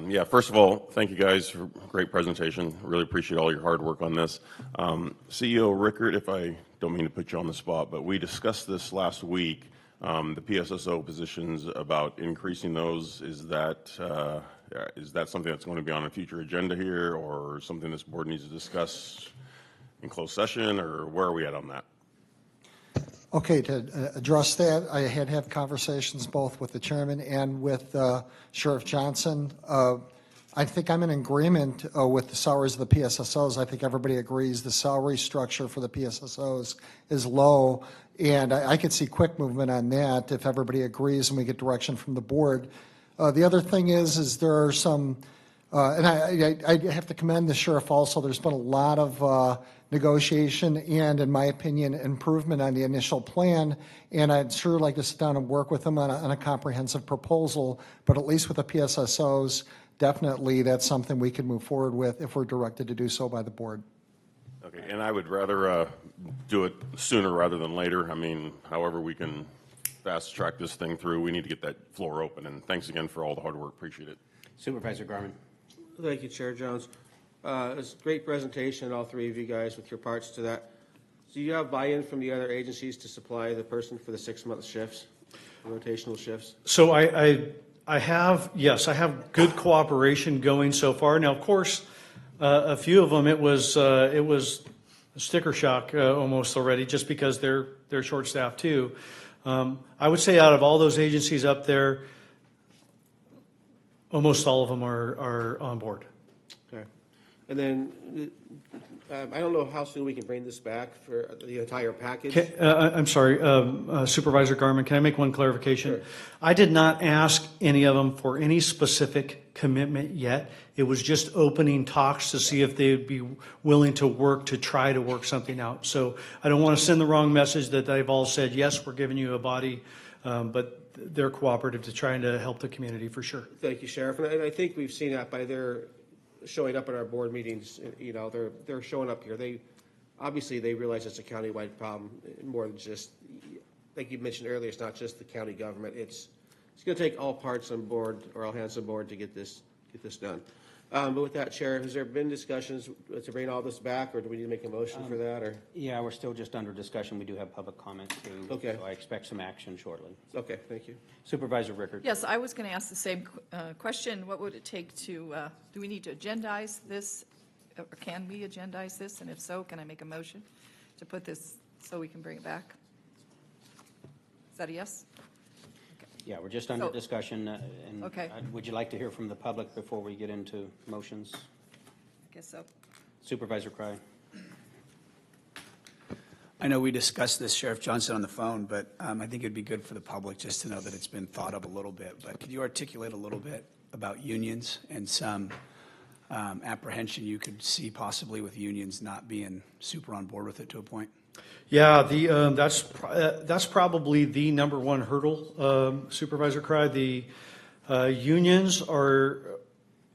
Yeah, first of all, thank you guys for a great presentation. Really appreciate all your hard work on this. CEO Rickert, if I don't mean to put you on the spot, but we discussed this last week, the PSSO positions, about increasing those. Is that something that's going to be on a future agenda here, or something this board needs to discuss in closed session, or where are we at on that? Okay, to address that, I had conversations both with the chairman and with Sheriff Johnson. I think I'm in agreement with the salaries of the PSSOs. I think everybody agrees the salary structure for the PSSOs is low, and I could see quick movement on that if everybody agrees and we get direction from the board. The other thing is there are some, and I have to commend the sheriff also. There's been a lot of negotiation and, in my opinion, improvement on the initial plan. And I'd sure like to sit down and work with them on a comprehensive proposal, but at least with the PSSOs, definitely that's something we can move forward with if we're directed to do so by the board. Okay, and I would rather do it sooner rather than later. I mean, however we can fast track this thing through, we need to get that floor open. And thanks again for all the hard work. Appreciate it. Supervisor Garmin. Thank you, Chair Jones. It's a great presentation, all three of you guys, with your parts to that. Do you have buy-in from the other agencies to supply the person for the 6-month shifts, rotational shifts? So I have, yes, I have good cooperation going so far. Now, of course, a few of them, it was sticker shock almost already, just because they're short-staffed too. I would say out of all those agencies up there, almost all of them are on board. Okay. And then, I don't know how soon we can bring this back for the entire package. I'm sorry, Supervisor Garmin, can I make one clarification? Sure. I did not ask any of them for any specific commitment yet. It was just opening talks to see if they would be willing to work to try to work something out. So I don't want to send the wrong message that they've all said, yes, we're giving you a body, but they're cooperative to trying to help the community for sure. Thank you, Sheriff. And I think we've seen that by their showing up at our board meetings. You know, they're showing up here. Obviously they realize it's a countywide problem, more than just, like you mentioned earlier, it's not just the county government. It's going to take all parts on board, or all hands on board, to get this done. But with that, Sheriff, has there been discussions to bring all this back, or do we need to make a motion for that? Or Yeah, we're still just under discussion. We do have public comment too. Okay. So I expect some action shortly. okay, thank you. Supervisor Rickard. Yes, I was going to ask the same question. What would it take to, do we need to agendize this? Or can we agendize this? And if so, can I make a motion to put this so we can bring it back? Is that a yes? Yeah, we're just under So- discussion. And Okay. would you like to hear from the public before we get into motions? I guess so. Supervisor Cry. I know we discussed this, Sheriff Johnson, on the phone, but I think it'd be good for the public just to know that it's been thought of a little bit. But could you articulate a little bit about unions and some apprehension you could see possibly with unions not being super on board with it to a point? Yeah, that's probably the number one hurdle, Supervisor Cry. The unions are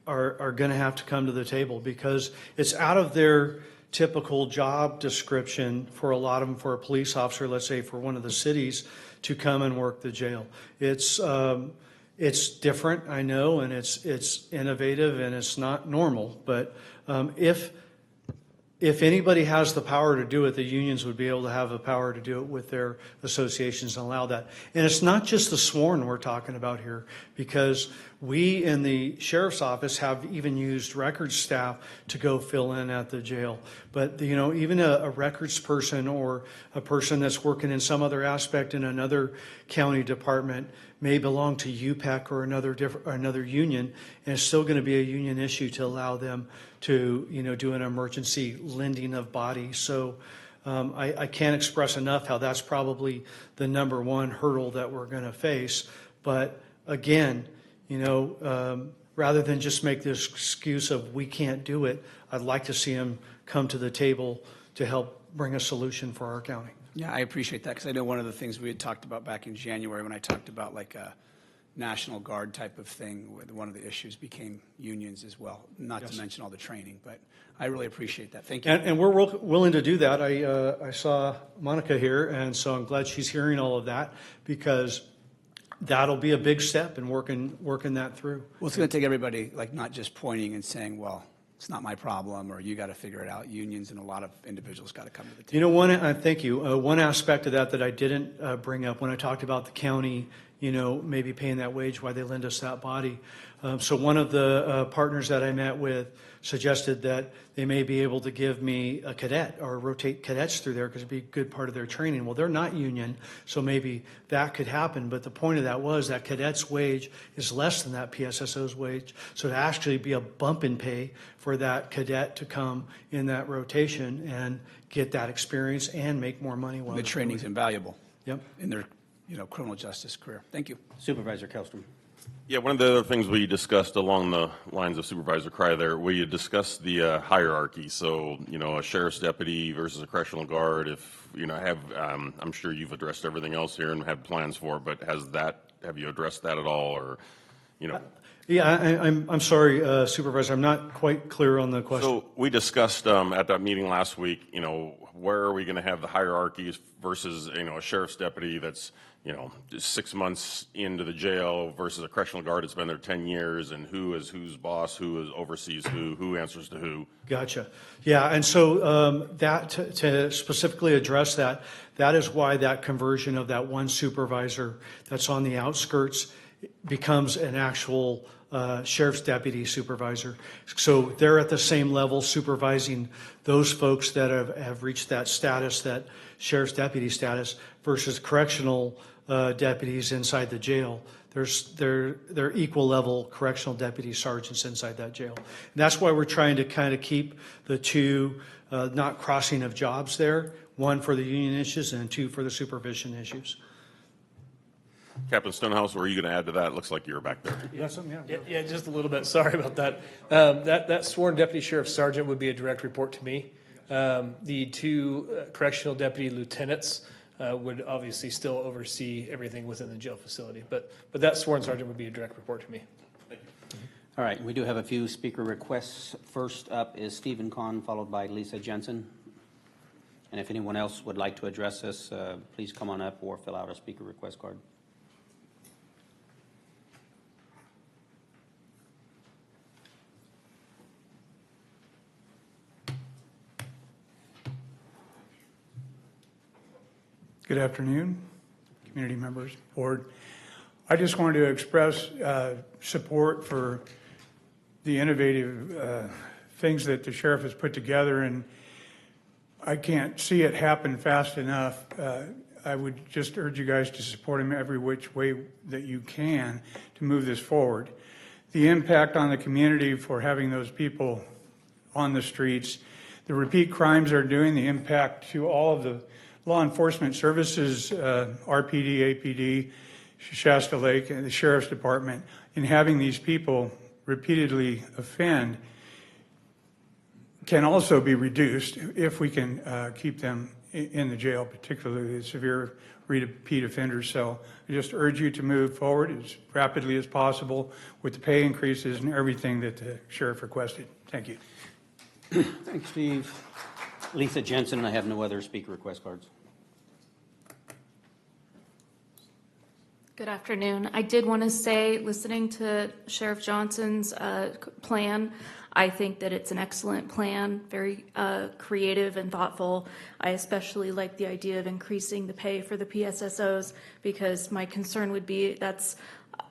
going to have to come to the table because it's out of their typical job description for a lot of them, for a police officer, let's say for one of the cities, to come and work the jail. It's different, I know, and it's innovative and it's not normal. But if anybody has the power to do it, the unions would be able to have the power to do it with their associations and allow that. And it's not just the sworn we're talking about here, because we in the sheriff's office have even used records staff to go fill in at the jail. But, you know, even a records person or a person that's working in some other aspect in another county department may belong to UPEC or another union, and it's still going to be a union issue to allow them to, you know, do an emergency lending of bodies. So I can't express enough how that's probably the number one hurdle that we're going to face. But again, you know, rather than just make this excuse of we can't do it, I'd like to see them come to the table to help bring a solution for our county. Yeah, I appreciate that because I know one of the things we had talked about back in January when I talked about like a National Guard type of thing, where one of the issues became unions as well, not to mention all the training. But I really appreciate that. Thank you. And we're willing to do that. I saw Monica here, and so I'm glad she's hearing all of that, because that'll be a big step in working that through. Well, it's going to take everybody, like, not just pointing and saying, well, it's not my problem, or you got to figure it out. Unions and a lot of individuals got to come to the table. You know, thank you. One aspect of that I didn't bring up when I talked about the county, you know, maybe paying that wage, why they lend us that body. So one of the partners that I met with suggested that they may be able to give me a cadet or rotate cadets through there because it'd be a good part of their training. Well, they're not union, so maybe that could happen. But the point of that was that cadet's wage is less than that PSSO's wage. So to actually be a bump in pay for that cadet to come in that rotation and get that experience and make more money while The they're training's doing invaluable it. Yep. in their, you know, criminal justice career. Thank you. Supervisor Kellstrom. Yeah, one of the other things we discussed along the lines of Supervisor Cry there, we had discussed the hierarchy. So, a sheriff's deputy versus a correctional guard, if, I'm sure you've addressed everything else here and have plans for it, but have you addressed that at all, or, Yeah, I'm sorry, Supervisor, I'm not quite clear on the question. So we discussed at that meeting last week, where are we going to have the hierarchies versus, a sheriff's deputy that's, just 6 months into the jail versus a correctional guard that's been there 10 years, and who is whose boss, oversees who answers to who. Gotcha. Yeah, and so that, to specifically address that, that is why that conversion of that one supervisor that's on the outskirts becomes an actual sheriff's deputy supervisor. So they're at the same level supervising those folks that have reached that status, that sheriff's deputy status, versus correctional deputies inside the jail. They're equal level correctional deputy sergeants inside that jail. And that's why we're trying to kind of keep the two not crossing of jobs there, one for the union issues and two for the supervision issues. Captain Stonehouse, were you going to add to that? It looks like you were back there. You got something? Yeah. Yeah, just a little bit. Sorry about that. That sworn deputy sheriff sergeant would be a direct report to me. The two correctional deputy lieutenants would obviously still oversee everything within the jail facility. But that sworn sergeant would be a direct report to me. All right, we do have a few speaker requests. First up is Stephen Kahn, followed by Lisa Jensen. And if anyone else would like to address this, please come on up or fill out a speaker request card. Good afternoon, community members, board. I just wanted to express support for the innovative things that the sheriff has put together, and I can't see it happen fast enough. I would just urge you guys to support him every which way that you can to move this forward. The impact on the community for having those people on the streets, the repeat crimes they're doing, the impact to all of the law enforcement services, RPD, APD, Shasta Lake, and the Sheriff's Department, in having these people repeatedly offend can also be reduced if we can keep them in the jail, particularly the severe repeat offenders. So I just urge you to move forward as rapidly as possible with the pay increases and everything that the sheriff requested. Thank you. Thanks, Steve. Lisa Jensen, I have no other speaker request cards. Good afternoon. I did want to say, listening to Sheriff Johnson's plan, I think that it's an excellent plan, very creative and thoughtful. I especially like the idea of increasing the pay for the PSSOs, because my concern would be that's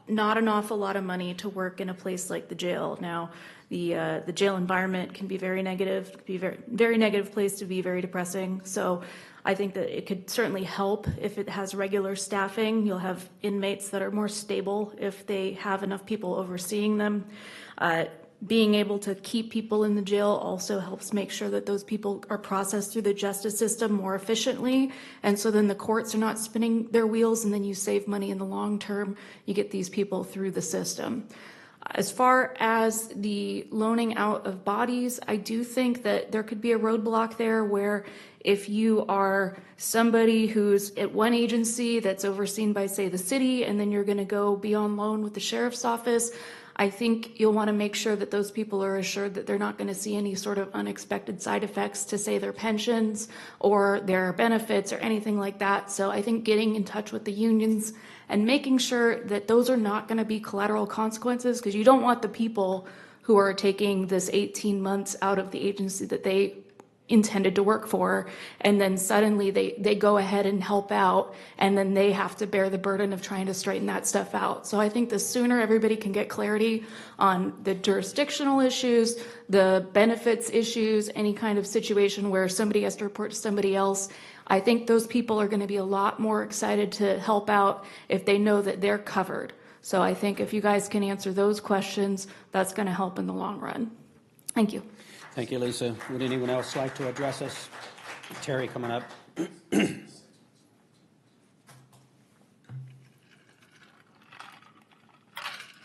not an awful lot of money to work in a place like the jail. Now, the jail environment can be very negative, could be very negative place to be, very depressing. So I think that it could certainly help if it has regular staffing. You'll have inmates that are more stable if they have enough people overseeing them. Being able to keep people in the jail also helps make sure that those people are processed through the justice system more efficiently. And so then the courts are not spinning their wheels, and then you save money in the long term. You get these people through the system. As far as the loaning out of bodies, I do think that there could be a roadblock there where if you are somebody who's at one agency that's overseen by, say, the city, and then you're going to go be on loan with the sheriff's office, I think you'll want to make sure that those people are assured that they're not going to see any sort of unexpected side effects to, say, their pensions or their benefits or anything like that. So I think getting in touch with the unions and making sure that those are not going to be collateral consequences, because you don't want the people who are taking this 18 months out of the agency that they intended to work for, and then suddenly they go ahead and help out, and then they have to bear the burden of trying to straighten that stuff out. So I think the sooner everybody can get clarity on the jurisdictional issues, the benefits issues, any kind of situation where somebody has to report to somebody else, I think those people are going to be a lot more excited to help out if they know that they're covered. So I think if you guys can answer those questions, that's going to help in the long run. Thank you. Thank you, Lisa. Would anyone else like to address us? Terry coming up.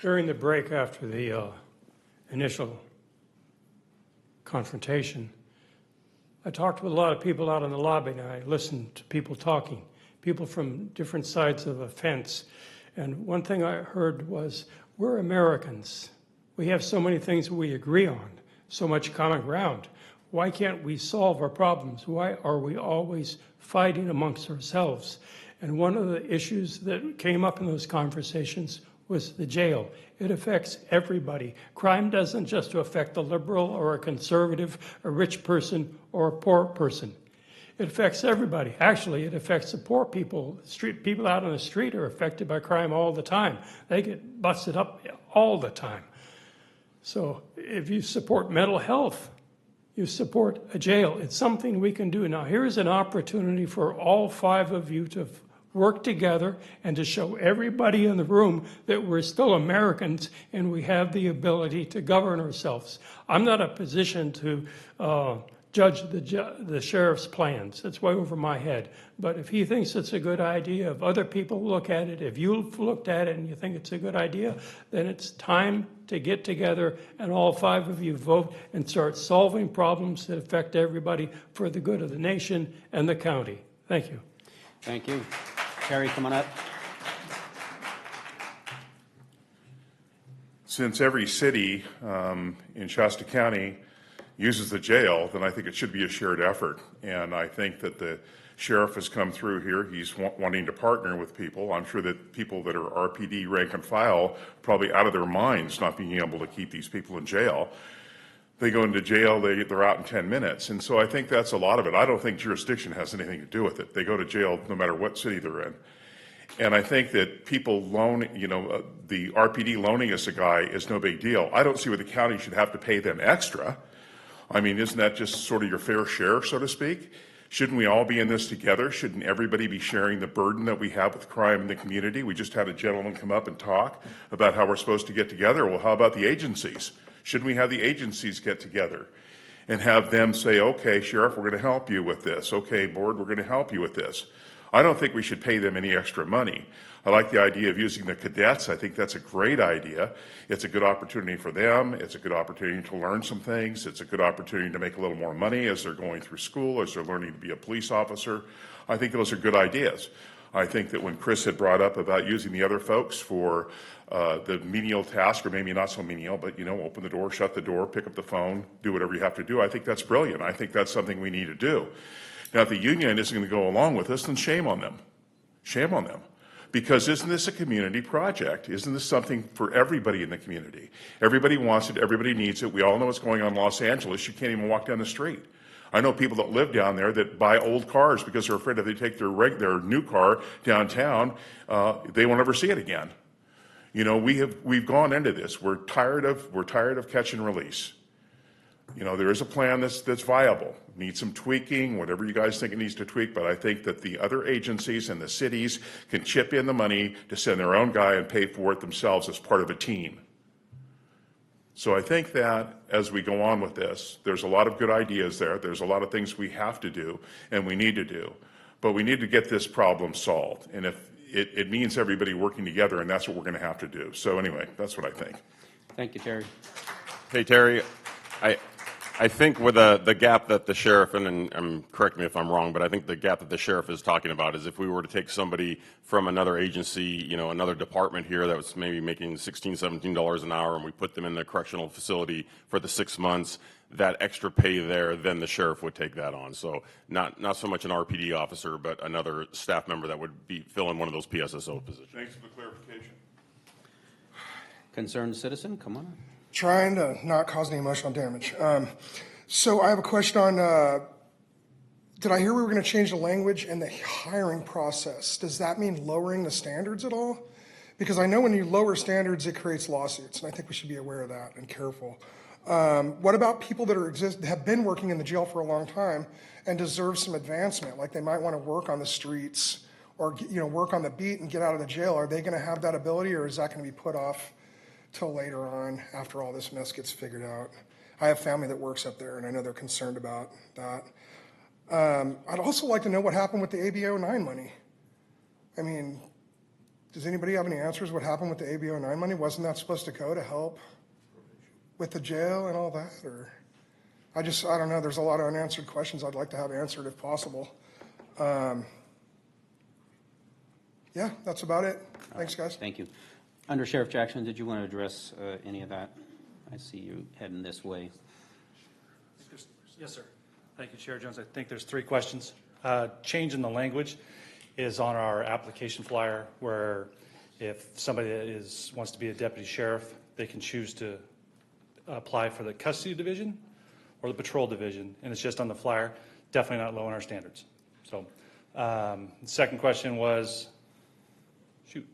During the break after the initial confrontation, I talked with a lot of people out in the lobby, and I listened to people talking, people from different sides of a fence. And one thing I heard was, we're Americans. We have so many things we agree on, so much common ground. Why can't we solve our problems? Why are we always fighting amongst ourselves? And one of the issues that came up in those conversations was the jail. It affects everybody. Crime doesn't just affect a liberal or a conservative, a rich person or a poor person. It affects everybody. Actually, it affects the poor people. People out on the street are affected by crime all the time. They get busted up all the time. So if you support mental health, you support a jail. It's something we can do. Now, here's an opportunity for all 5 of you to work together and to show everybody in the room that we're still Americans and we have the ability to govern ourselves. I'm not in a position to judge the sheriff's plans. It's way over my head. But if he thinks it's a good idea, if other people look at it, if you've looked at it and you think it's a good idea, then it's time to get together and all 5 of you vote and start solving problems that affect everybody for the good of the nation and the county. Thank you. Thank you. Terry, come on up. Since every city in Shasta County uses the jail, then I think it should be a shared effort. And I think that the sheriff has come through here. He's wanting to partner with people. I'm sure that people that are RPD rank and file are probably out of their minds not being able to keep these people in jail. They go into jail, they're out in 10 minutes. And so I think that's a lot of it. I don't think jurisdiction has anything to do with it. They go to jail no matter what city they're in. And I think that people the RPD loaning us a guy is no big deal. I don't see why the county should have to pay them extra. I mean, isn't that just sort of your fair share, so to speak? Shouldn't we all be in this together? Shouldn't everybody be sharing the burden that we have with crime in the community? We just had a gentleman come up and talk about how we're supposed to get together. Well, how about the agencies? Shouldn't we have the agencies get together and have them say, okay, Sheriff, we're going to help you with this. Okay, Board, we're going to help you with this. I don't think we should pay them any extra money. I like the idea of using the cadets. I think that's a great idea. It's a good opportunity for them. It's a good opportunity to learn some things. It's a good opportunity to make a little more money as they're going through school, as they're learning to be a police officer. I think those are good ideas. I think that when Chris had brought up about using the other folks for the menial task, or maybe not so menial, but, open the door, shut the door, pick up the phone, do whatever you have to do, I think that's brilliant. I think that's something we need to do. Now, if the union isn't going to go along with this, then shame on them. Shame on them. Because isn't this a community project? Isn't this something for everybody in the community? Everybody wants it. Everybody needs it. We all know what's going on in Los Angeles. You can't even walk down the street. I know people that live down there that buy old cars because they're afraid if they take their new car downtown, they won't ever see it again. We've gone into this. We're tired of catch and release. There is a plan that's viable. Needs some tweaking, whatever you guys think it needs to tweak, but I think that the other agencies and the cities can chip in the money to send their own guy and pay for it themselves as part of a team. So I think that as we go on with this, there's a lot of good ideas there. There's a lot of things we have to do and we need to do, but we need to get this problem solved. And if it means everybody working together, and that's what we're going to have to do. So anyway, that's what I think. Thank you, Terry. Hey, Terry, I think with the gap that the sheriff, and correct me if I'm wrong, but I think the gap that the sheriff is talking about is if we were to take somebody from another agency, another department here that was maybe making $16, $17 an hour, and we put them in the correctional facility for the 6 months, that extra pay there, then the sheriff would take that on. So not so much an RPD officer, but another staff member that would fill in one of those PSSO positions. Thanks for the clarification. Concerned citizen, come on up. Trying to not cause any emotional damage. So I have a question on, did I hear we were going to change the language in the hiring process? Does that mean lowering the standards at all? Because I know when you lower standards, it creates lawsuits, and I think we should be aware of that and careful. What about people that have been working in the jail for a long time and deserve some advancement? Like they might want to work on the streets or work on the beat and get out of the jail. Are they going to have that ability, or is that going to be put off till later on after all this mess gets figured out? I have family that works up there, and I know they're concerned about that. I'd also like to know what happened with the ABO 9 money. I mean, Does anybody have any answers? What happened with the AB 09 money? Wasn't that supposed to go to help with the jail and all that? Or I don't know. There's a lot of unanswered questions I'd like to have answered if possible. Yeah, that's about it. Thanks, guys. Thank you. Under Sheriff Jackson, did you want to address any of that? I see you heading this way. Yes, sir. Thank you, Chair Jones. I think there's 3 questions. Change in the language is on our application flyer, where if somebody wants to be a deputy sheriff, they can choose to apply for the custody division or the patrol division, and it's just on the flyer. Definitely not low on our standards. So, the second question was, shoot.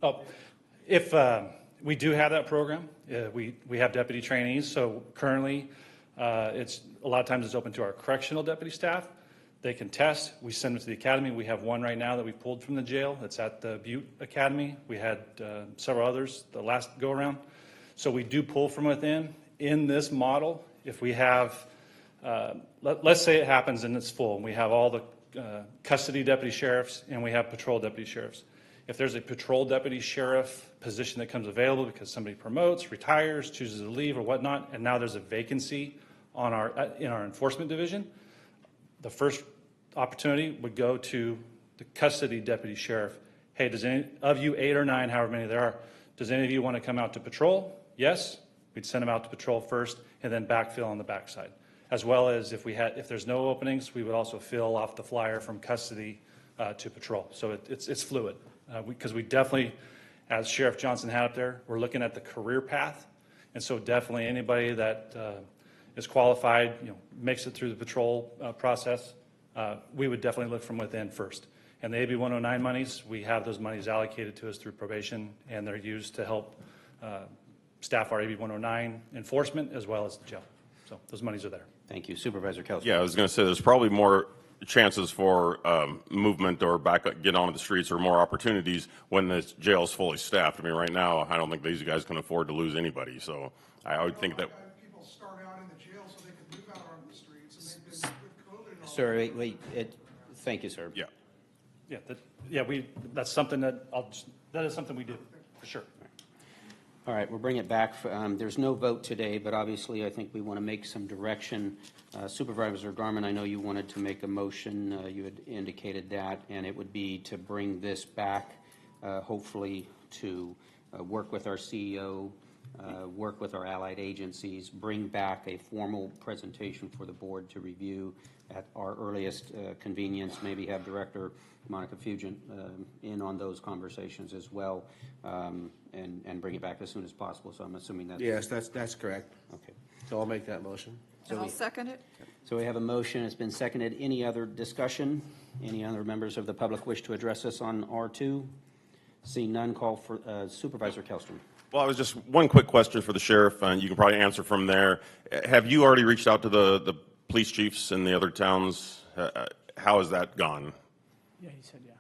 Oh, if we do have that program, we have deputy trainees. So currently, it's a lot of times it's open to our correctional deputy staff. They can test. We send them to the academy. We have one right now that we pulled from the jail. That's at the Butte Academy. We had several others the last go around. So we do pull from within. In this model, if we have, let's say it happens and it's full, and we have all the custody deputy sheriffs and we have patrol deputy sheriffs. If there's a patrol deputy sheriff position that comes available because somebody promotes, retires, chooses to leave or whatnot, and now there's a vacancy on in our enforcement division, the first opportunity would go to the custody deputy sheriff. Hey, does any of you, 8 or 9, however many there are, does any of you want to come out to patrol? Yes, we'd send them out to patrol first and then backfill on the backside. As well as if there's no openings, we would also fill off the flyer from custody to patrol. So it's fluid. Because we definitely, as Sheriff Johnson had up there, we're looking at the career path. And so definitely anybody that is qualified, makes it through the patrol process, we would definitely look from within first. And the AB 109 monies, we have those monies allocated to us through probation, and they're used to help staff our AB 109 enforcement as well as the jail. So those monies are there. Thank you. Supervisor Kelsey. Yeah, I was going to say there's probably more chances for movement or get onto the streets or more opportunities when the jail's fully staffed. I mean, right now, I don't think these guys can afford to lose anybody. So I would think that. People start out in the jail so they can move out on the streets, and they've been with COVID and all. Sir, wait. Thank you, sir. Yeah. That's something that is something we do for sure. All right, we'll bring it back. There's no vote today, but obviously I think we want to make some direction. Supervisor Garman, I know you wanted to make a motion. You had indicated that, and it would be to bring this back, hopefully to work with our CEO, work with our allied agencies, bring back a formal presentation for the board to review at our earliest convenience, maybe have Director Monica Fugent in on those conversations as well, and bring it back as soon as possible. So I'm assuming that. Yes, that's correct. Okay. So I'll make that motion. And I'll second it. So we have a motion. It's been seconded. Any other discussion? Any other members of the public wish to address us on R2? Seeing none, call for Supervisor Kellstrom. Well, I was just one quick question for the sheriff, and you can probably answer from there. Have you already reached out to the police chiefs in the other towns? How has that gone? Yeah, he said, yeah.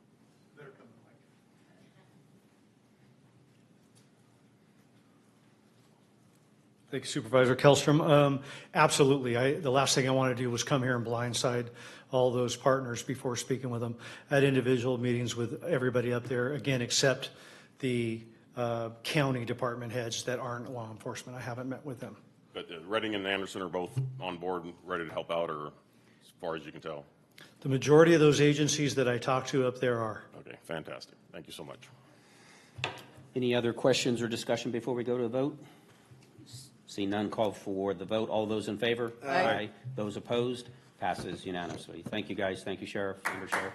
Thank you, Supervisor Kellstrom. Absolutely. The last thing I want to do was come here and blindside all those partners before speaking with them. I had individual meetings with everybody up there, again, except the county department heads that aren't law enforcement. I haven't met with them. But Redding and Anderson are both on board and ready to help out, or as far as you can tell? The majority of those agencies that I talk to up there are. Okay, fantastic. Thank you so much. Any other questions or discussion before we go to the vote? See none, call for the vote. All those in favor? Aye. Those opposed? Passes unanimously. Thank you, guys. Thank you, Sheriff, Under Sheriff.